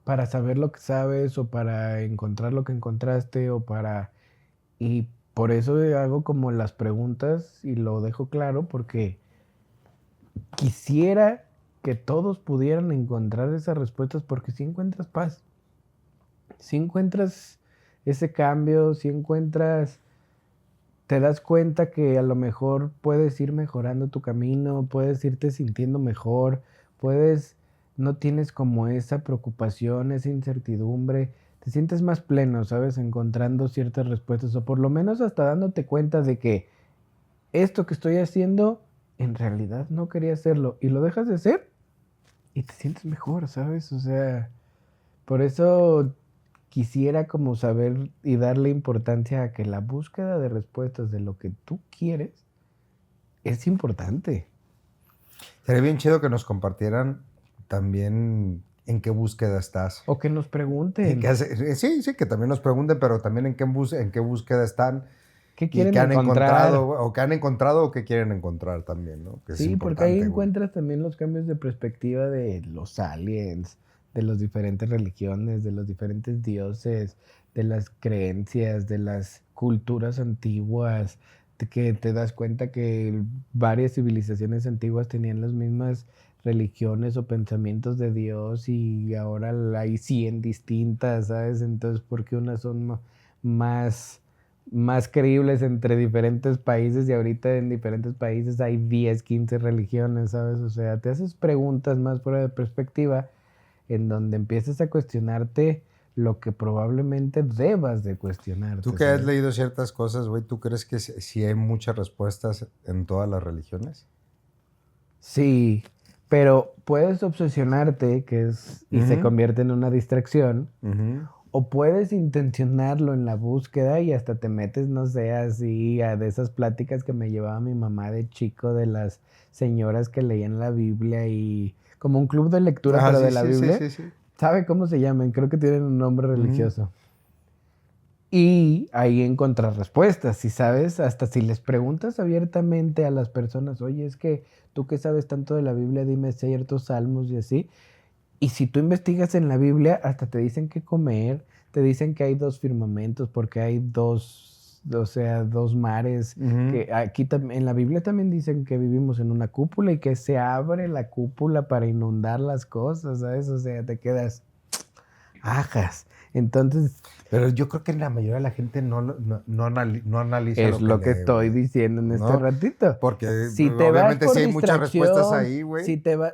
para saber lo que sabes o para encontrar lo que encontraste y por eso hago como las preguntas y lo dejo claro porque quisiera que todos pudieran encontrar esas respuestas porque si encuentras paz, si encuentras ese cambio, si encuentras, te das cuenta que a lo mejor puedes ir mejorando tu camino, puedes irte sintiendo mejor, no tienes como esa preocupación, esa incertidumbre, te sientes más pleno, ¿sabes? Encontrando ciertas respuestas o por lo menos hasta dándote cuenta de que esto que estoy haciendo en realidad no quería hacerlo y lo dejas de hacer y te sientes mejor, ¿sabes? O sea, por eso quisiera como saber y darle importancia a que la búsqueda de respuestas de lo que tú quieres es importante. Sería bien chido que nos compartieran también en qué búsqueda estás. O que nos pregunten. Sí, que también nos pregunten, pero también en qué búsqueda están. ¿Qué Y quieren qué han encontrar? encontrado, o qué han encontrado o qué quieren encontrar también, ¿no? Que es Sí, porque ahí importante, güey. encuentras también los cambios de perspectiva de los aliens, de las diferentes religiones, de los diferentes dioses, de las creencias, de las culturas antiguas, de que te das cuenta que varias civilizaciones antiguas tenían las mismas religiones o pensamientos de Dios y ahora hay 100 distintas, ¿sabes? Entonces, ¿por qué unas son más creíbles entre diferentes países y ahorita en diferentes países hay 10, 15 religiones, ¿sabes? O sea, te haces preguntas más fuera de perspectiva en donde empiezas a cuestionarte lo que probablemente debas de cuestionarte. Tú que has ¿sabes? leído ciertas cosas, güey, ¿tú crees que sí hay muchas respuestas en todas las religiones? Sí, pero puedes obsesionarte, y se Ujú. convierte en una distracción, Ujú. o puedes intencionarlo en la búsqueda y hasta te metes, no sé, así a de esas pláticas que me llevaba mi mamá de chico de las señoras que leían la Biblia y como un club de lectura, pero de la Biblia. Sí. ¿Sabe cómo se llaman? Creo que tienen un nombre Ujú. religioso. Y ahí encontrar respuestas, si sabes, hasta si les preguntas abiertamente a las personas, oye, es que tú que sabes tanto de la Biblia, dime ciertos salmos y así. Y si tú investigas en la Biblia, hasta te dicen qué comer, te dicen que hay 2 firmamentos, porque hay 2, o sea, 2 mares. Ujú. Que aquí en la Biblia también dicen que vivimos en una cúpula y que se abre la cúpula para inundar las cosas, ¿sabes? O sea, te quedas ajas. Entonces, Pero yo creo que la mayoría de la gente no analiza es lo que lee, estoy güey, diciendo en este ¿no? ratito. Porque Si te vas obviamente por sí hay muchas respuestas distracción, ahí, güey. si te va,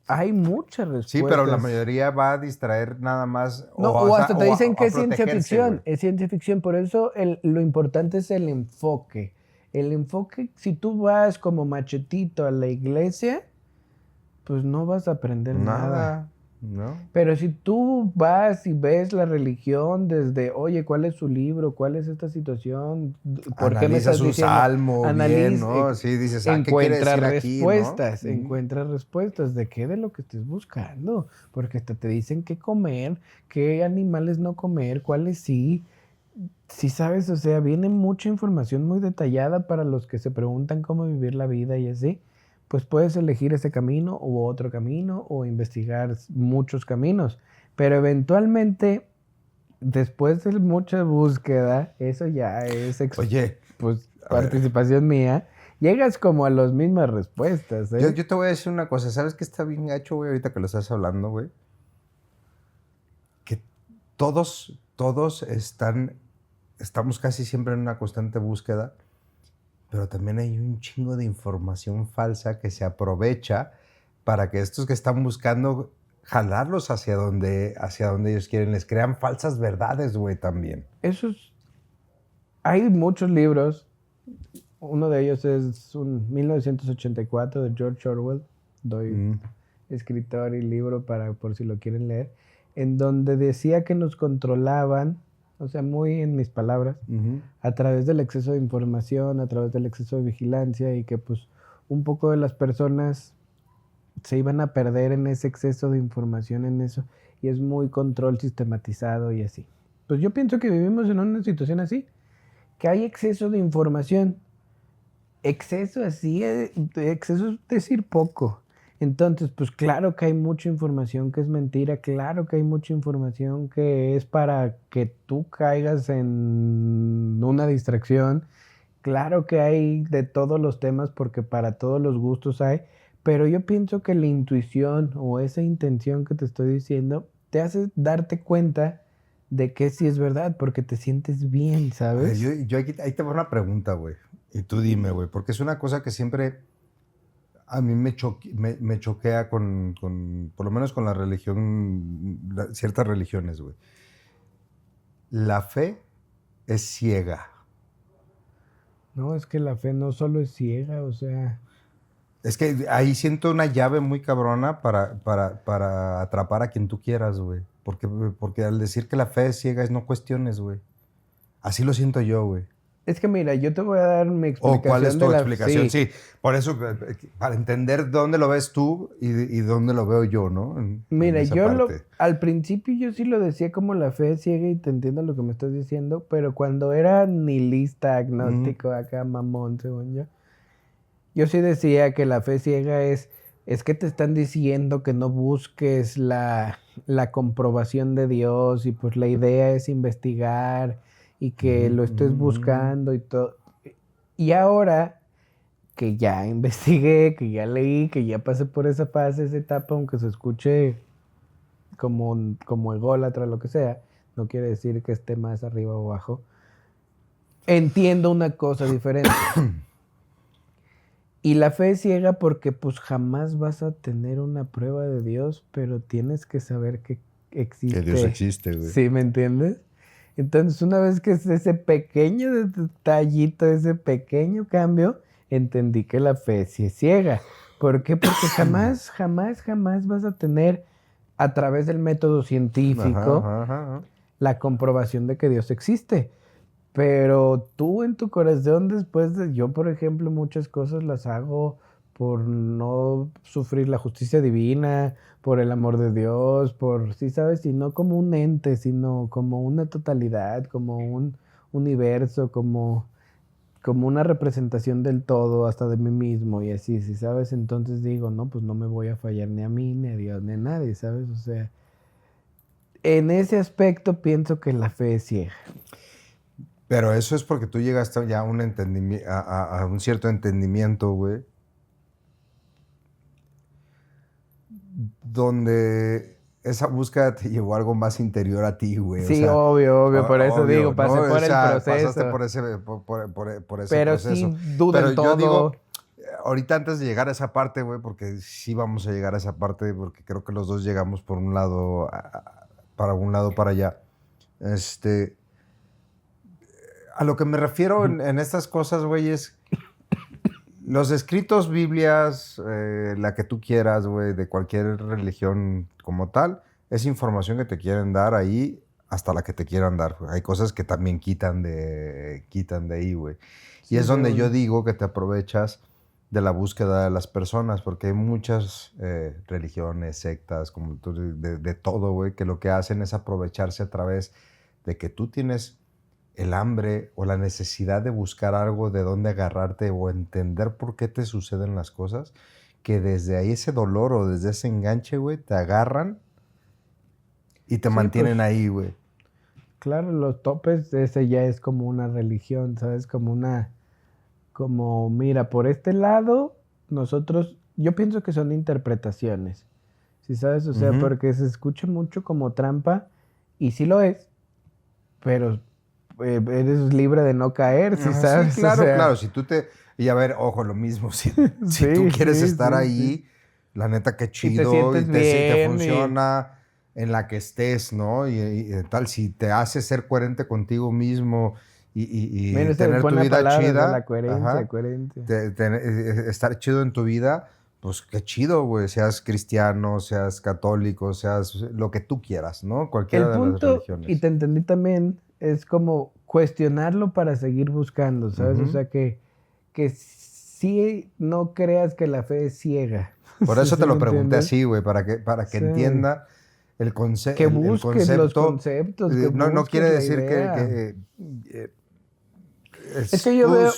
hay muchas respuestas. Sí, pero la mayoría va a distraer nada más. No, o hasta te dicen que a es ciencia protegerse, ficción, güey. es ciencia ficción, por eso lo importante es el enfoque. El enfoque, si tú vas como machetito a la iglesia, pues no vas a aprender nada. Nada, ¿no? Pero si tú vas y ves la religión desde, oye, ¿cuál es su libro? ¿Cuál es esta situación? ¿Por qué me Analiza estás su diciendo? salmo bien, ¿no? Sí, dices, ¿qué quiere Encuentra decir aquí, no? respuestas, encuentra respuestas de qué de lo que estés buscando, porque hasta te dicen qué comer, qué animales no comer, cuáles sí. Sí sabes, o sea, viene mucha información muy detallada para los que se preguntan cómo vivir la vida y así. Pues puedes elegir ese camino u otro camino o investigar muchos caminos, pero eventualmente, después de mucha búsqueda, eso ya es Oye, pues, a ver. participación mía, llegas como a las mismas respuestas, ¿eh? Yo te voy a decir una cosa. ¿Sabes qué está bien gacho, güey? Ahorita que lo estás hablando, güey. Que todos estamos casi siempre en una constante búsqueda, pero también hay un chingo de información falsa que se aprovecha para que estos que están buscando jalarlos hacia donde ellos quieren, les crean falsas verdades, güey, también. Hay muchos libros. Uno de ellos es un 1984 de George Orwell. Doy escritor y libro por si lo quieren leer, en donde decía que nos controlaban, o sea, muy en mis palabras, a través del exceso de información, a través del exceso de vigilancia y que pues un poco de las personas se iban a perder en ese exceso de información, en eso, y es muy control sistematizado y así. Pues yo pienso que vivimos en una situación así, que hay exceso de información. Exceso así, exceso es decir poco. Entonces, pues claro que hay mucha información que es mentira, claro que hay mucha información que es para que tú caigas en una distracción, claro que hay de todos los temas porque para todos los gustos hay, pero yo pienso que la intuición o esa intención que te estoy diciendo te hace darte cuenta de que sí es verdad, porque te sientes bien, ¿sabes? Yo ahí te voy a una pregunta, güey. Y tú dime, güey, porque es una cosa que siempre a mí me choquea con, por lo menos con la religión, ciertas religiones, güey. La fe es ciega. No, es que la fe no solo es ciega, o sea... Es que ahí siento una llave muy cabrona para atrapar a quien tú quieras, güey. Porque al decir que la fe es ciega es no cuestiones, güey. Así lo siento yo, güey. Es que mira, yo te voy a dar mi explicación. ¿O cuál es tu de la... explicación? Sí, por eso, para entender dónde lo ves tú y dónde lo veo yo, ¿no? Mira, esa yo parte. al principio yo sí lo decía como la fe es ciega y te entiendo lo que me estás diciendo, pero cuando era nihilista, agnóstico, acá mamón, según yo sí decía que la fe ciega es que te están diciendo que no busques la comprobación de Dios y pues la idea es investigar y que lo estés buscando y todo. Y ahora que ya investigué, que ya leí, que ya pasé por esa fase, esa etapa, aunque se escuche como ególatra, lo que sea, no quiere decir que esté más arriba o abajo. Entiendo una cosa diferente. Y la fe es ciega porque pues jamás vas a tener una prueba de Dios, pero tienes que saber que existe. Que Dios existe, güey. ¿Sí me entiendes? Entonces, una vez que es ese pequeño detallito, ese pequeño cambio, entendí que la fe sí es ciega. ¿Por qué? Porque jamás vas a tener, a través del método científico, la comprobación de que Dios existe. Pero tú en tu corazón, yo, por ejemplo, muchas cosas las hago por no sufrir la justicia divina, por el amor de Dios, sí sabes, y no como un ente, sino como una totalidad, como un universo, como una representación del todo, hasta de mí mismo, y así, ¿sí sabes? Entonces digo, no, pues no me voy a fallar ni a mí, ni a Dios, ni a nadie, ¿sabes? O sea, en ese aspecto pienso que la fe es ciega. Pero eso es porque tú llegaste ya a un entendimiento, a un cierto entendimiento, güey, donde esa búsqueda te llevó a algo más interior a ti, güey. Sí, o sea, obvio, por eso obvio, digo, pasé por el proceso. Pasaste por ese pero proceso. Sí, dudo pero en todo. Yo digo, ahorita antes de llegar a esa parte, güey, porque sí vamos a llegar a esa parte, porque creo que los dos llegamos por un lado, para allá. A lo que me refiero en estas cosas, güey, es los escritos, Biblias, la que tú quieras, güey, de cualquier religión como tal, es información que te quieren dar ahí hasta la que te quieran dar. Hay cosas que también quitan de ahí, güey. Y es donde yo digo que te aprovechas de la búsqueda de las personas, porque hay muchas religiones, sectas, como tú, de todo, güey, que lo que hacen es aprovecharse a través de que tú tienes el hambre o la necesidad de buscar algo de dónde agarrarte o entender por qué te suceden las cosas, que desde ahí ese dolor o desde ese enganche, güey, te agarran y te mantienen pues, ahí, güey. Claro, los topes, ese ya es como una religión, ¿sabes? Mira, por este lado, nosotros, yo pienso que son interpretaciones, ¿sí sabes? O sea, porque se escucha mucho como trampa, y sí lo es, pero eres libre de no caer, ¿sí sabes? Sí, claro, o sea, claro. Si tú y a ver, ojo, lo mismo. Si tú quieres estar ahí, la neta, qué chido. Y te funciona en la que estés, ¿no? Y tal, si te hace ser coherente contigo mismo y tener tu vida chida. La coherencia. Estar chido en tu vida, pues qué chido, güey. Seas cristiano, seas católico, seas lo que tú quieras, ¿no? Cualquiera de las religiones. Y te entendí también, es como cuestionarlo para seguir buscando, ¿sabes? O sea, que sí no creas que la fe es ciega. Por eso te lo pregunté así, güey, para que entienda el concepto. Que busques los conceptos. No quiere decir que es que yo veo...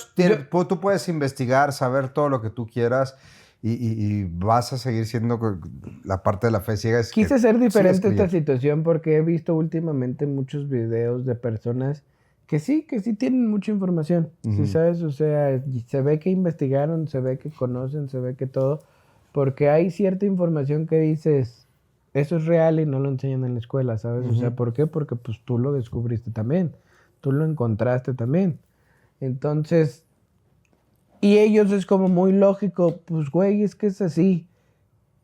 Tú puedes investigar, saber todo lo que tú quieras y vas a seguir siendo la parte de la fe ciega. Quise ser diferente esta situación porque he visto últimamente muchos videos de personas que sí tienen mucha información, ¿sí sabes? O sea, se ve que investigaron, se ve que conocen, se ve que todo, porque hay cierta información que dices, eso es real y no lo enseñan en la escuela, ¿sabes? O sea, ¿por qué? Porque pues tú lo descubriste también, tú lo encontraste también. Entonces, y ellos es como muy lógico, pues güey, es que es así.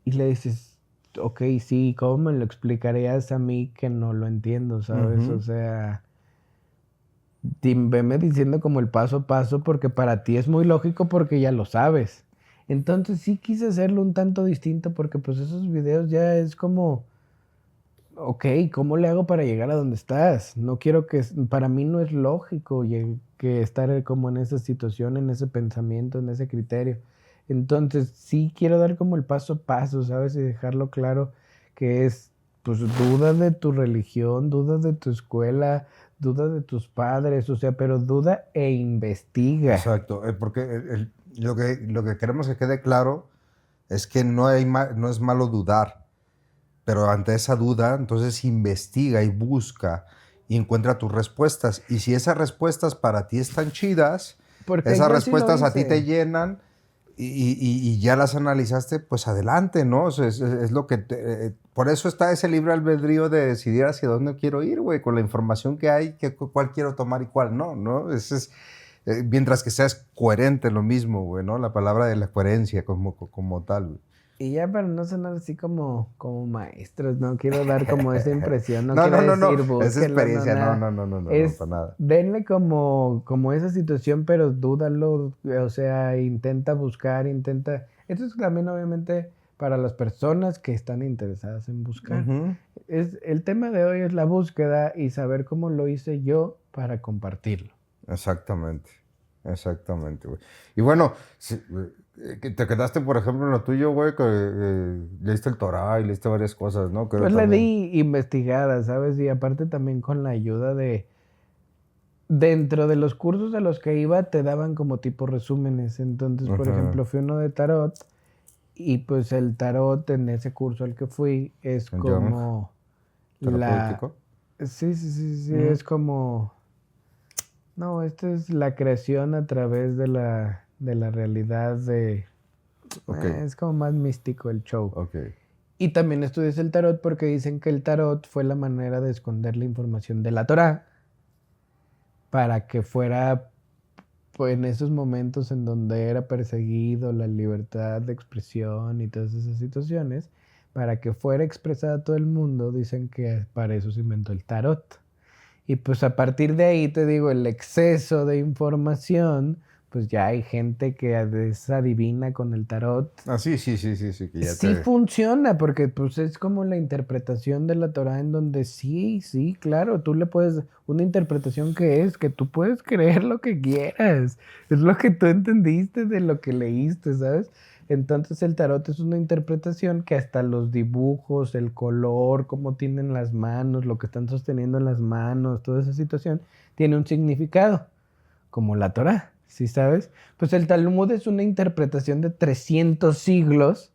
Y le dices, ok, sí, ¿cómo me lo explicarías a mí que no lo entiendo, ¿sabes? O sea, veme diciendo como el paso a paso porque para ti es muy lógico porque ya lo sabes. Entonces sí quise hacerlo un tanto distinto porque pues esos videos ya es como ok, ¿cómo le hago para llegar a donde estás? No quiero que, para mí no es lógico que estar como en esa situación, en ese pensamiento, en ese criterio. Entonces, sí quiero dar como el paso a paso, ¿sabes? Y dejarlo claro que es, pues, duda de tu religión, duda de tu escuela, duda de tus padres, o sea, pero duda e investiga. Exacto, porque lo que queremos que quede claro es que no es malo dudar, pero ante esa duda, entonces investiga y busca y encuentra tus respuestas. Y si esas respuestas para ti están chidas, Porque esas yo sí lo respuestas a ti te hice. llenan y ya las analizaste, pues adelante, ¿no? O sea, es lo que... por eso está ese libre albedrío de decidir hacia dónde quiero ir, güey, con la información que hay, cuál quiero tomar y cuál no, ¿no? Mientras que seas coherente, lo mismo, güey, ¿no? La palabra de la coherencia como tal, güey. Y ya para no sonar así como maestros, no quiero dar como esa impresión, no No, quiero no, no, no. decir Es búsquenlo, no experiencia. No, nada. no, no, no, no, no, Es para nada. denle como esa situación, pero dúdalo, o sea, intenta buscar, intenta. Esto es también obviamente para las personas que están interesadas en buscar. Ujú. El tema de hoy es la búsqueda y saber cómo lo hice yo para compartirlo. Exactamente. Exactamente, güey. Y bueno, que te quedaste, por ejemplo, en lo tuyo, güey, que leíste el Torá y leíste varias cosas, ¿no? Creo Pues le también. di investigada, ¿sabes? Y aparte también con la ayuda de. Dentro de los cursos a los que iba te daban como tipo resúmenes. Entonces, por Ajá. ejemplo, fui uno de tarot y pues el tarot en ese curso al que fui es El Jung como la... terapéutico. Sí, Ujú. es como... No, esto es la creación a través de la realidad de... Ok, Es como más místico el show. ok. Y también estudias el tarot porque dicen que el tarot fue la manera de esconder la información de la Torá para que fuera pues, en esos momentos en donde era perseguido la libertad de expresión y todas esas situaciones, para que fuera expresada a todo el mundo, dicen que para eso se inventó el tarot. Y pues a partir de ahí te digo, el exceso de información, pues ya hay gente que adivina con el tarot. Ah, sí, sí, sí, sí, sí, que ya Sí te... funciona, porque pues es como la interpretación de la Torah en donde sí, claro, tú le puedes, una interpretación que es que tú puedes creer lo que quieras, es lo que tú entendiste de lo que leíste, ¿sabes? Entonces el tarot es una interpretación que hasta los dibujos, el color, cómo tienen las manos, lo que están sosteniendo en las manos, toda esa situación, tiene un significado, como la Torah, ¿sí sabes? Pues el Talmud es una interpretación de 300 siglos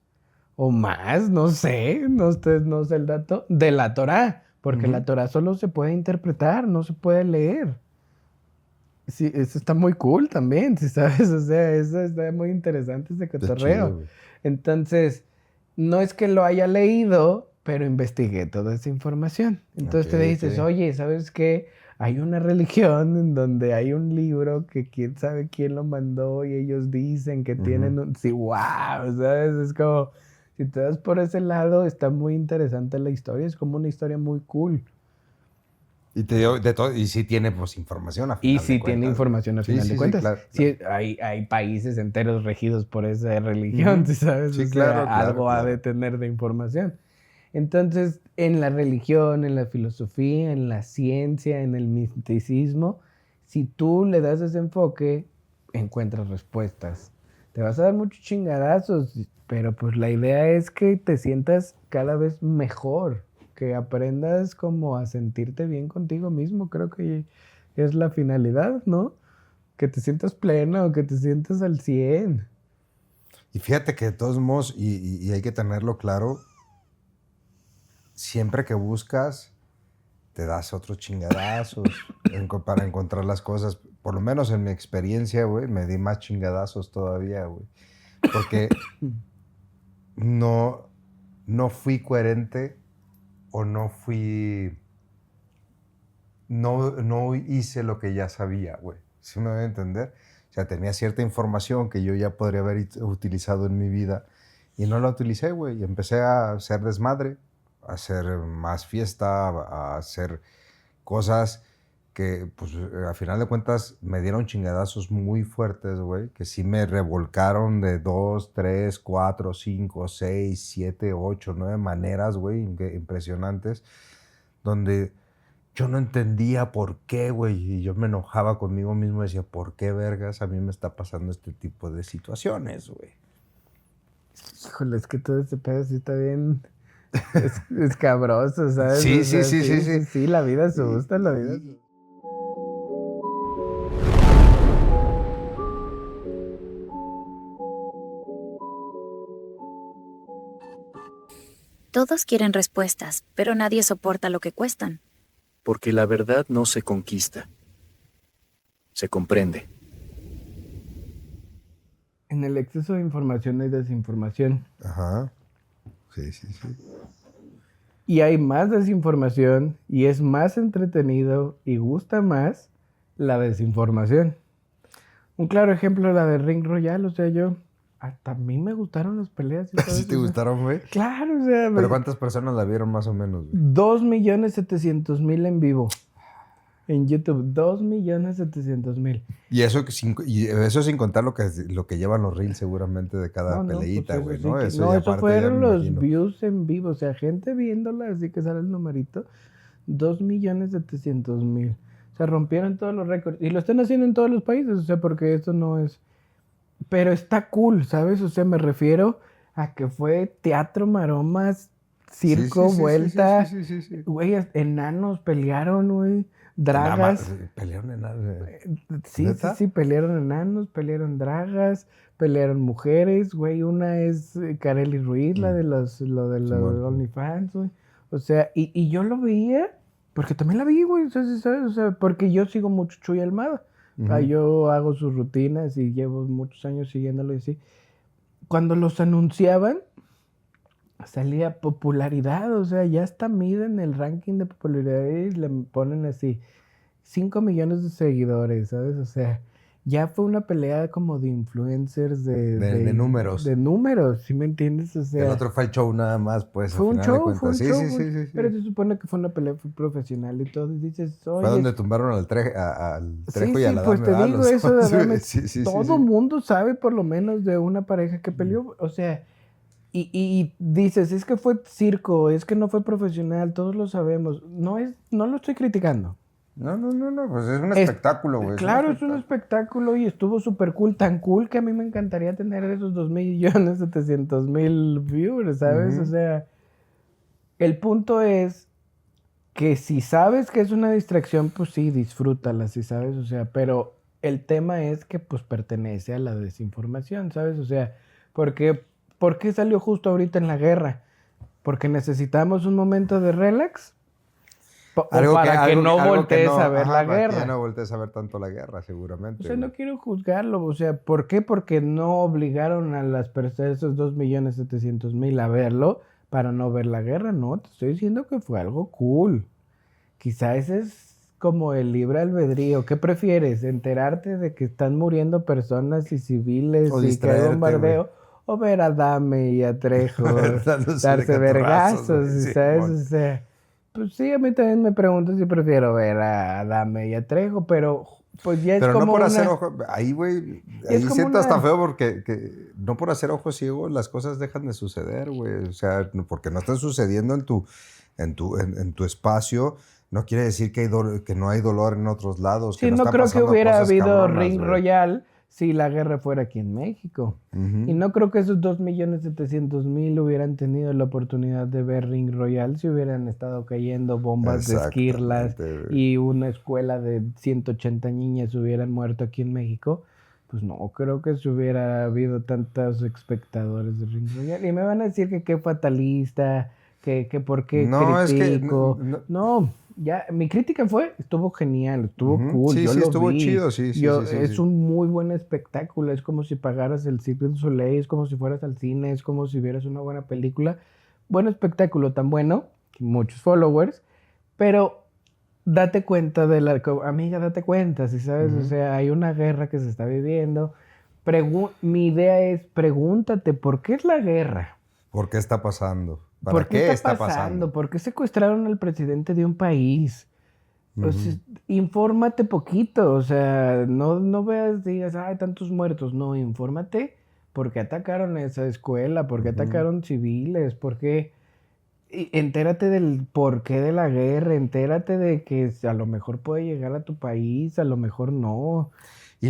o más, no sé el dato, de la Torá, porque Ujú. la Torá solo se puede interpretar, no se puede leer. Sí, eso está muy cool también, si sabes, o sea, eso está muy interesante ese Está chido, cotorreo. güey. Entonces, no es que lo haya leído, pero investigué toda esa información. Ok, Entonces te ok. dices, oye, ¿sabes qué? Hay una religión en donde hay un libro que quién sabe quién lo mandó y ellos dicen que Ujú. tienen un... Sí, wow, ¿sabes? Es como, si te das por ese lado, está muy interesante la historia, es como una historia muy cool. Y te dio de todo, y sí tiene pues información a Y final de sí tiene cuentas, güey. información al Sí, final de sí, sí, cuentas. claro, claro. Sí, hay países enteros regidos por esa religión, Ujú. ¿sí sabes? O Sí, sea, claro, claro, algo ha de claro. tener de información. Entonces, en la religión, en la filosofía, en la ciencia, en el misticismo, si tú le das ese enfoque, encuentras respuestas. Te vas a dar muchos chingadazos, pero pues la idea es que te sientas cada vez mejor, que aprendas como a sentirte bien contigo mismo, creo que es la finalidad, ¿no? Que te sientas pleno, que te sientas al 100. Y fíjate que de todos modos, y hay que tenerlo claro, siempre que buscas, te das otros chingadazos para encontrar las cosas. Por lo menos en mi experiencia, güey, me di más chingadazos todavía, güey. Porque no, no fui coherente o no hice lo que ya sabía, güey. ¿Sí me voy a entender? O sea, tenía cierta información que yo ya podría haber utilizado en mi vida y no la utilicé, güey. Y empecé a hacer desmadre, a hacer más fiesta, a hacer cosas que, pues, a final de cuentas, me dieron chingadazos muy fuertes, güey, que sí me revolcaron de 2, 3, 4, 5, 6, 7, 8, 9 maneras, güey, impresionantes, donde yo no entendía por qué, güey, y yo me enojaba conmigo mismo y decía, ¿por qué, vergas, a mí me está pasando este tipo de situaciones, güey? Híjole, es que todo este pedo sí está bien escabroso, ¿sabes? Sí, O sea, sí. Sí, la vida asusta, la vida asusta. Todos quieren respuestas, pero nadie soporta lo que cuestan. Porque la verdad no se conquista. Se comprende. En el exceso de información hay desinformación. Ajá. Sí. Y hay más desinformación y es más entretenido y gusta más la desinformación. Un claro ejemplo, la de Ring Royal, o sea, hasta a mí me gustaron las peleas. Y todo ¿Sí eso, te o sea, gustaron, güey? claro, o sea, ¿Pero cuántas personas la vieron más o menos, güey? 2.700.000 en vivo. En YouTube, 2.700.000. Y eso sin contar lo que llevan los reels seguramente de cada peleita, güey, eso ¿no? sí Eso ya eso aparte ya fueron me los imagino. views en vivo, o sea, gente viéndola, así que sale el numerito, 2.700.000. O sea, rompieron todos los récords. Y lo están haciendo en todos los países, o sea, porque esto no es... Pero está cool, ¿sabes? O sea, me refiero a que fue teatro, maromas, circo, vuelta. Sí. Güey, enanos pelearon, güey. Dragas. Pelearon enanos. Sí, pelearon enanos, pelearon dragas, pelearon mujeres, güey. Una es Kareli Ruiz, lo de los OnlyFans, güey. O sea, y yo lo veía, porque también la vi, güey, ¿sabes? O sea, porque yo sigo mucho Chuy Almada. Yo hago sus rutinas y llevo muchos años siguiéndolo y así. Cuando los anunciaban, salía popularidad, o sea, ya hasta miden el ranking de popularidad y le ponen así 5 millones de seguidores, ¿sabes? O sea, ya fue una pelea como de influencers De números. De números, ¿sí me entiendes? O sea, El otro fue el show nada más, pues, fue al un final de show, cuentas. Sí. Pero se supone que fue una pelea profesional y todo, y dices, oye... Fue donde tumbaron al Trejo y a la pues Dame. te digo eso de Adame. Sí. Todo mundo sabe por lo menos de una pareja que peleó, o sea... Y dices, es que fue circo, es que no fue profesional, todos lo sabemos. No lo estoy criticando. No, pues es un espectáculo, güey. Claro, es un espectáculo y estuvo súper cool, tan cool que a mí me encantaría tener esos 2.700.000 viewers, ¿sabes? O sea, el punto es que si sabes que es una distracción, pues sí, disfrútala, ¿sí sabes? O sea, pero el tema es que pues pertenece a la desinformación, ¿sabes? O sea, ¿por qué salió justo ahorita en la guerra? ¿Porque necesitamos un momento de relax? Para que no voltees a ver la guerra. Que ya no voltees a ver tanto la guerra, seguramente. O sea, no quiero juzgarlo. O sea, ¿por qué? Porque no obligaron a las personas, esos 2.700.000 a verlo para no ver la guerra. No, te estoy diciendo que fue algo cool. Quizá ese es como el libre albedrío. ¿Qué prefieres? ¿Enterarte de que están muriendo personas y civiles o y que hay bombardeo? Güey. O ver a Dame y a Trejo darse vergazos, ¿sabes? O sea, pues sí, a mí también me pregunto si prefiero ver a Dame y a Trejo, pero pues ya es como no por hacer ojo, ahí, güey, ahí siento hasta feo porque no por hacer ojo ciego las cosas dejan de suceder, güey. O sea, porque no están sucediendo en tu espacio, no quiere decir que no hay dolor en otros lados. Sí, no creo que hubiera habido Ring Royal si la guerra fuera aquí en México. Y no creo que esos 2.700.000 hubieran tenido la oportunidad de ver Ring Royal si hubieran estado cayendo bombas de esquirlas y una escuela de 180 niñas hubieran muerto aquí en México. Pues no creo que se hubiera habido tantos espectadores de Ring Royal. Y me van a decir que qué fatalista, que por qué critico. Es que no. Ya, mi crítica estuvo genial, estuvo cool. Sí, yo sí, lo estuvo vi. chido, Es un muy buen espectáculo, es como si pagaras el Cirque du Soleil, es como si fueras al cine, es como si vieras una buena película. Buen espectáculo, tan bueno, muchos followers, pero date cuenta amiga, date cuenta, si sabes, o sea, hay una guerra que se está viviendo. Mi idea es, pregúntate, ¿por qué es la guerra? ¿Por qué está pasando? ¿Por qué está pasando? ¿Por qué secuestraron al presidente de un país? O sea, infórmate poquito, o sea, no veas, digas, hay tantos muertos. No, infórmate por qué atacaron esa escuela, por qué atacaron civiles, por qué... Entérate del porqué de la guerra, entérate de que a lo mejor puede llegar a tu país, a lo mejor no. Y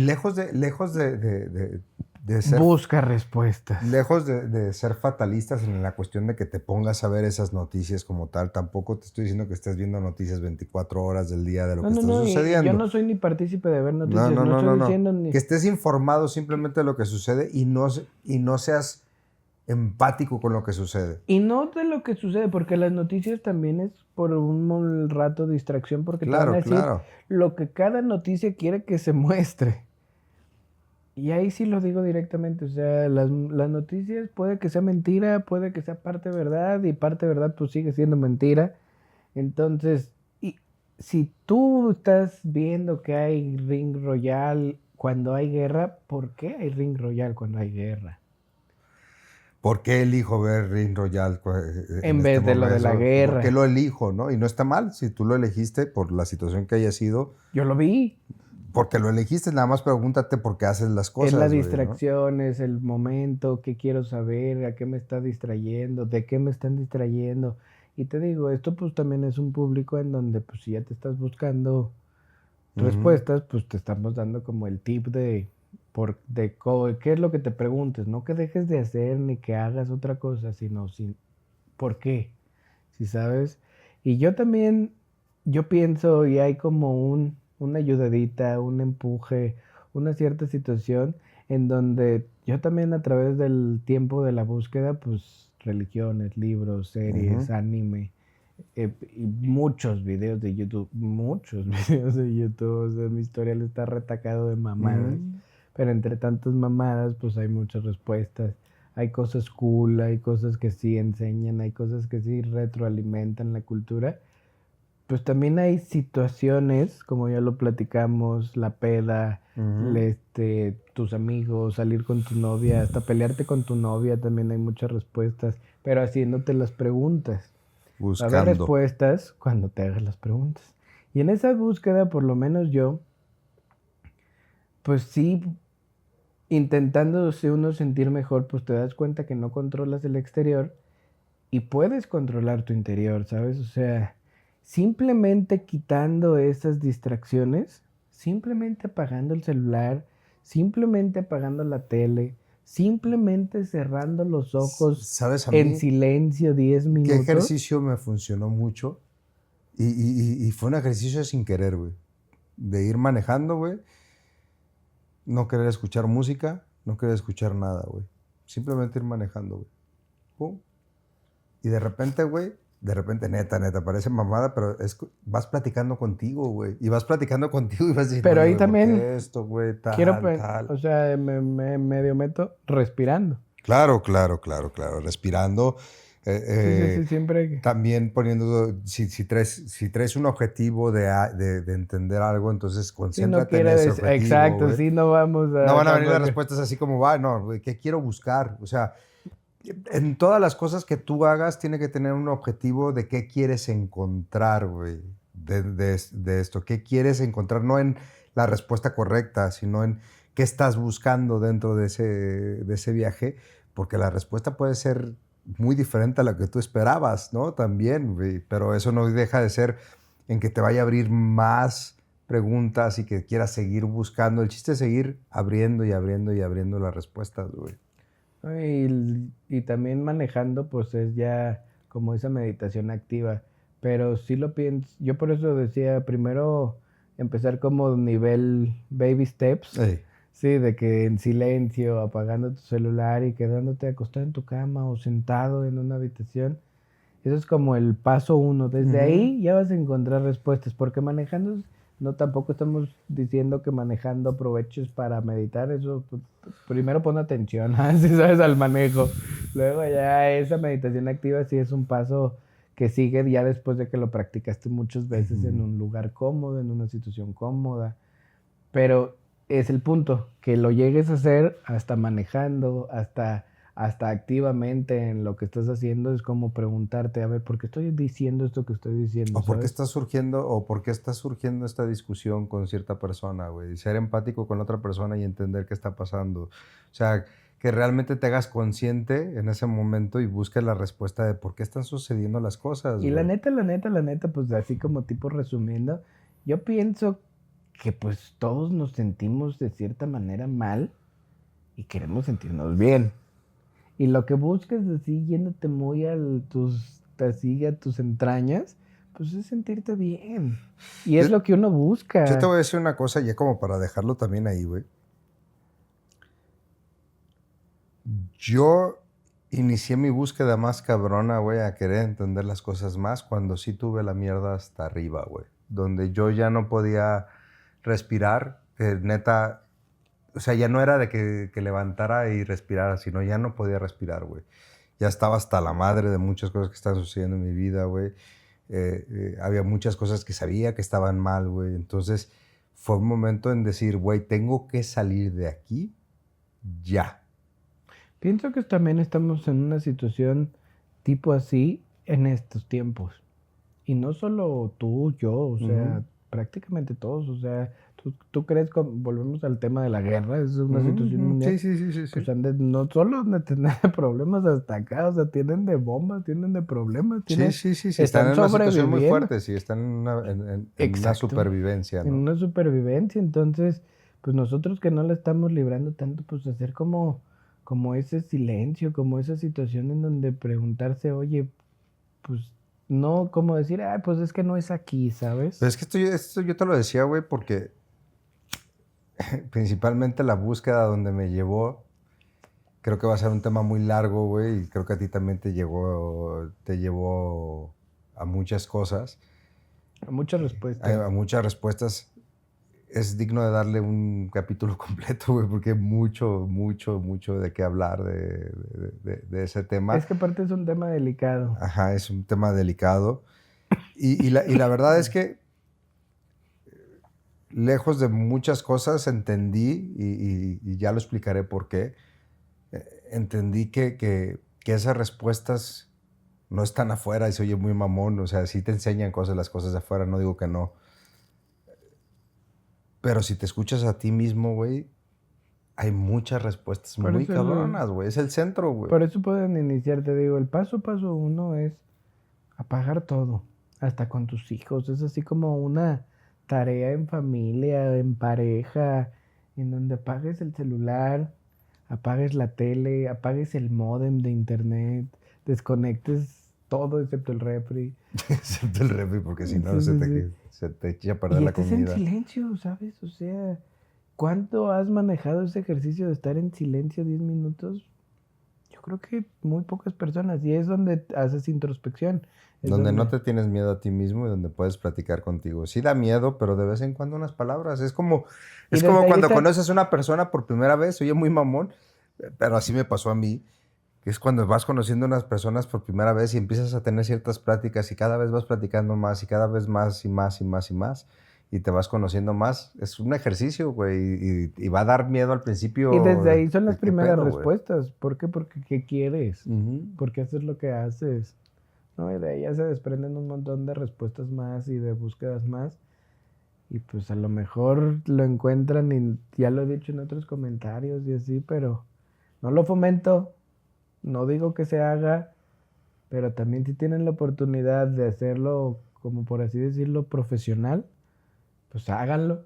de ser, Busca respuestas. lejos de ser fatalistas en la cuestión de que te pongas a ver esas noticias como tal, tampoco te estoy diciendo que estés viendo noticias 24 horas del día de lo que está sucediendo. Yo no soy ni partícipe de ver noticias, No, estoy diciendo ni... Que estés informado simplemente de lo que sucede y no seas empático con lo que sucede. Y no de lo que sucede, porque las noticias también es por un rato distracción, porque te van a decir lo que cada noticia quiere que se muestre. Y ahí sí lo digo directamente, o sea, las noticias puede que sea mentira, puede que sea parte verdad, y parte verdad pues sigue siendo mentira. Entonces, y si tú estás viendo que hay Ring Royal cuando hay guerra, ¿por qué hay Ring Royal cuando hay guerra? ¿Por qué elijo ver Ring Royal en vez de lo de la guerra? ¿Por qué lo elijo, no? Y no está mal si tú lo elegiste por la situación que haya sido. Yo lo vi. Porque lo elegiste, nada más pregúntate por qué haces las cosas. Es la distracción, ¿no? Es el momento, qué quiero saber, a qué me está distrayendo, de qué me están distrayendo. Y te digo, esto pues también es un público en donde pues si ya te estás buscando respuestas, pues te estamos dando como el tip de qué es lo que te preguntes, no que dejes de hacer ni que hagas otra cosa, sino por qué, si sabes. Y yo también, yo pienso y hay como una ayudadita, un empuje, una cierta situación en donde yo también a través del tiempo de la búsqueda, pues religiones, libros, series, anime, y muchos videos de YouTube, o sea, mi historial está retacado de mamadas. Pero entre tantas mamadas, pues hay muchas respuestas. Hay cosas cool, hay cosas que sí enseñan, hay cosas que sí retroalimentan la cultura. Pues también hay situaciones, como ya lo platicamos, la peda, tus amigos, salir con tu novia, hasta pelearte con tu novia, también hay muchas respuestas, pero haciéndote las preguntas. Buscando. Va a haber respuestas cuando te hagas las preguntas. Y en esa búsqueda, por lo menos yo, pues sí, intentándose uno sentir mejor, pues te das cuenta que no controlas el exterior y puedes controlar tu interior, ¿sabes? O sea, simplemente quitando esas distracciones, simplemente apagando el celular, simplemente apagando la tele, simplemente cerrando los ojos, ¿sabes a en mí silencio 10 minutos. qué ejercicio me funcionó mucho? Y fue un ejercicio sin querer, güey. De ir manejando, güey. No querer escuchar música, no querer escuchar nada, güey. Simplemente ir manejando, güey. Pum. Y de repente, güey, neta, parece mamada, pero vas platicando contigo, güey. Y vas platicando contigo y vas diciendo, pero ahí también esto, güey, tal. O sea, me medio meto respirando. Claro. Respirando. Sí, siempre hay que... También poniendo, si traes un objetivo de entender algo, entonces concéntrate en ese objetivo. Exacto, güey. sí, no vamos a... No van a venir las respuestas así como va, no, güey, ¿qué quiero buscar? O sea, en todas las cosas que tú hagas tiene que tener un objetivo de qué quieres encontrar, güey, de esto. ¿Qué quieres encontrar? No en la respuesta correcta, sino en qué estás buscando dentro de ese viaje, porque la respuesta puede ser muy diferente a la que tú esperabas, ¿no? También, güey, pero eso no deja de ser en que te vaya a abrir más preguntas y que quieras seguir buscando. El chiste es seguir abriendo y abriendo y abriendo las respuestas, güey. Y también manejando, pues es ya como esa meditación activa. Pero sí lo pienso, yo por eso decía, primero empezar como nivel baby steps. Sí. Sí, de que en silencio, apagando tu celular y quedándote acostado en tu cama o sentado en una habitación. Eso es como el paso 1. Desde ahí ya vas a encontrar respuestas, porque manejando, no tampoco estamos diciendo que manejando aproveches para meditar. Eso, pues, primero pon atención, si sabes, al manejo. Luego ya esa meditación activa sí es un paso que sigue ya después de que lo practicaste muchas veces en un lugar cómodo, en una situación cómoda. Pero es el punto, que lo llegues a hacer hasta manejando, hasta hasta activamente en lo que estás haciendo, es como preguntarte, a ver, ¿por qué estoy diciendo esto que estoy diciendo? O por qué ¿sabes? está surgiendo esta discusión con cierta persona, güey. Ser empático con la otra persona y entender qué está pasando. O sea, que realmente te hagas consciente en ese momento y busques la respuesta de por qué están sucediendo las cosas, Y güey. la neta, pues así como tipo resumiendo, yo pienso que pues todos nos sentimos de cierta manera mal y queremos sentirnos bien. Y lo que buscas así, yéndote muy así a tus entrañas, pues es sentirte bien. Y es Yo, lo que uno yo te busca. voy a decir una cosa ya como para dejarlo también ahí, güey. Yo inicié mi búsqueda más cabrona, güey, a querer entender las cosas más cuando sí tuve la mierda hasta arriba, güey. Donde yo ya no podía respirar, que neta, o sea, ya no era de que levantara y respirara, sino ya no podía respirar, güey. Ya estaba hasta la madre de muchas cosas que están sucediendo en mi vida, güey. Había muchas cosas que sabía que estaban mal, güey. Entonces fue un momento en decir, güey, tengo que salir de aquí ya. Pienso que también estamos en una situación tipo así en estos tiempos. Y no solo tú, yo, o sea, Ujú. prácticamente todos. O sea, ¿tú crees que volvemos al tema de la guerra? Es una Ujú, situación ujú. mundial. Sí, sí, sí, sí, sí. Pues no solo han de tener problemas hasta acá, o sea, tienen de bombas, tienen de problemas, Sí, sí, sí, sí. Están están en una situación muy sobreviviendo. fuerte, sí, están en una Exacto, supervivencia, en ¿no? una supervivencia. Entonces, pues nosotros que no la estamos librando tanto, pues hacer como ese silencio, como esa situación en donde preguntarse, oye, pues no como decir, ah, pues es que no es aquí, Pero ¿sabes? es que esto yo te lo decía, güey, porque principalmente la búsqueda donde me llevó, creo que va a ser un tema muy largo, güey, y creo que a ti también te llevó a muchas cosas, Muchas respuestas. a muchas respuestas. Es digno de darle un capítulo completo, güey, porque hay mucho, mucho, mucho de qué hablar de ese tema. Es que aparte es un tema delicado. Ajá, es un tema delicado. Y la verdad es que, lejos de muchas cosas, entendí, y ya lo explicaré por qué, entendí que esas respuestas no están afuera y se oye muy mamón, o sea, sí te enseñan cosas, las cosas de afuera, no digo que no. Pero si te escuchas a ti mismo, güey, hay muchas respuestas Por muy eso, cabronas, güey. Es el centro, güey. por eso pueden iniciar, te digo, el paso uno es apagar todo, hasta con tus hijos. Es así como una tarea en familia, en pareja, en donde apagues el celular, apagues la tele, apagues el módem de internet, desconectes todo excepto el refri. Excepto el refri, porque si no Sí, sí, sí. se te echa a perder Y la estés en comida. silencio, ¿sabes? O sea, ¿cuánto has manejado ese ejercicio de estar en silencio 10 minutos? Yo creo que muy pocas personas. Y es donde haces introspección. Es Donde no donde... te tienes miedo a ti mismo y donde puedes platicar contigo. Sí da miedo, pero de vez en cuando unas palabras. Es como, Y es como desde ahí cuando está... conoces a una persona por primera vez. Oye, muy mamón, pero así me pasó a mí. Que es cuando vas conociendo a unas personas por primera vez y empiezas a tener ciertas pláticas y cada vez vas platicando más y cada vez más y más y más y más y te vas conociendo más. Es un ejercicio, güey, y va a dar miedo al Y desde principio ahí son las de qué primeras pedo, güey. respuestas. ¿Por qué? Porque ¿qué quieres? Ujú. ¿Por qué haces lo que haces? ¿No? Y de ahí ya se desprenden un montón de respuestas más y de búsquedas más. Y pues a lo mejor lo encuentran y ya lo he dicho en otros comentarios y así, pero no lo fomento, no digo que se haga, pero también si tienen la oportunidad de hacerlo, como por así decirlo, profesional, pues háganlo,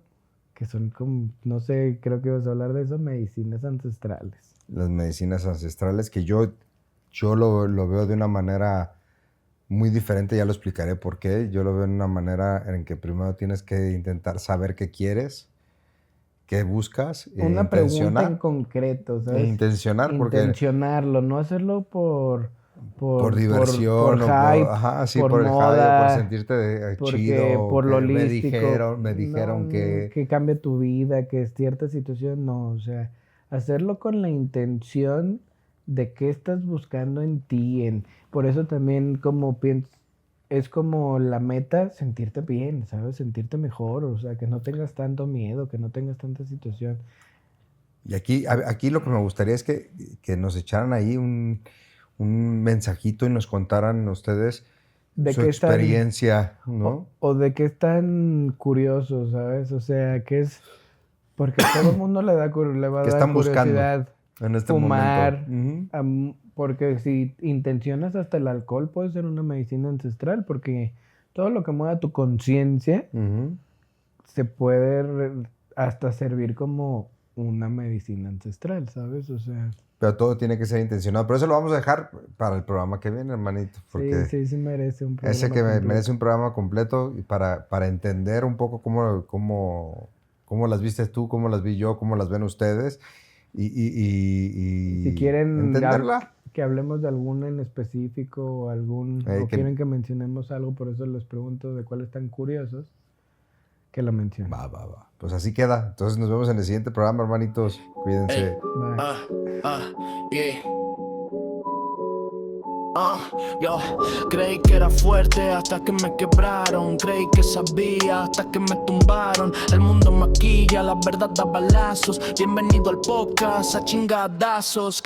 que son como, no sé, creo que ibas a hablar de eso, medicinas ancestrales. Las medicinas ancestrales que yo lo veo de una manera muy diferente, ya lo explicaré por qué. Yo lo veo de una manera en que primero tienes que intentar saber qué quieres, qué buscas, Una pregunta en concreto, ¿sabes? porque Intencionarlo, no hacerlo por por diversión o hype, ajá, sí, por por el hype o por moda, sentirte porque chido, o por lo que holístico, me no, dijeron que que cambie tu vida, que es cierta situación, no, o sea, hacerlo con la intención de qué estás buscando en ti, por eso también como pienso, es como la meta sentirte bien, ¿sabes? Sentirte mejor, o sea, que no tengas tanto miedo, que no tengas tanta situación. Y aquí lo que me gustaría es que nos echaran ahí un mensajito y nos contaran ustedes De su qué están- experiencia, ¿no? O de qué están curiosos, ¿sabes? O sea, que es... Porque a todo el mundo le va a ¿Qué dar están buscando curiosidad en este fumar. momento. Ujú. Porque si intencionas hasta el alcohol puede ser una medicina ancestral, porque todo lo que mueva tu conciencia Ujú. se puede hasta servir como una medicina ancestral, ¿sabes? O sea, Pero todo tiene que ser intencionado. Pero eso lo vamos a dejar para el programa que viene, hermanito. Porque sí merece un programa ese que completo. merece un programa completo y para entender un poco cómo las viste tú, cómo las vi yo, cómo las ven ustedes. Y Si quieren entenderla. que hablemos de alguna en específico o o quieren que mencionemos algo, por eso les pregunto de cuáles están curiosos, que lo mencionen. Va. Pues así queda. Entonces nos vemos en el siguiente programa, hermanitos. Cuídense. Bye. Yeah. Yo creí que era fuerte hasta que me quebraron. Creí que sabía hasta que me tumbaron. El mundo maquilla, la verdad da balazos. Bienvenido al podcast a chingadazos.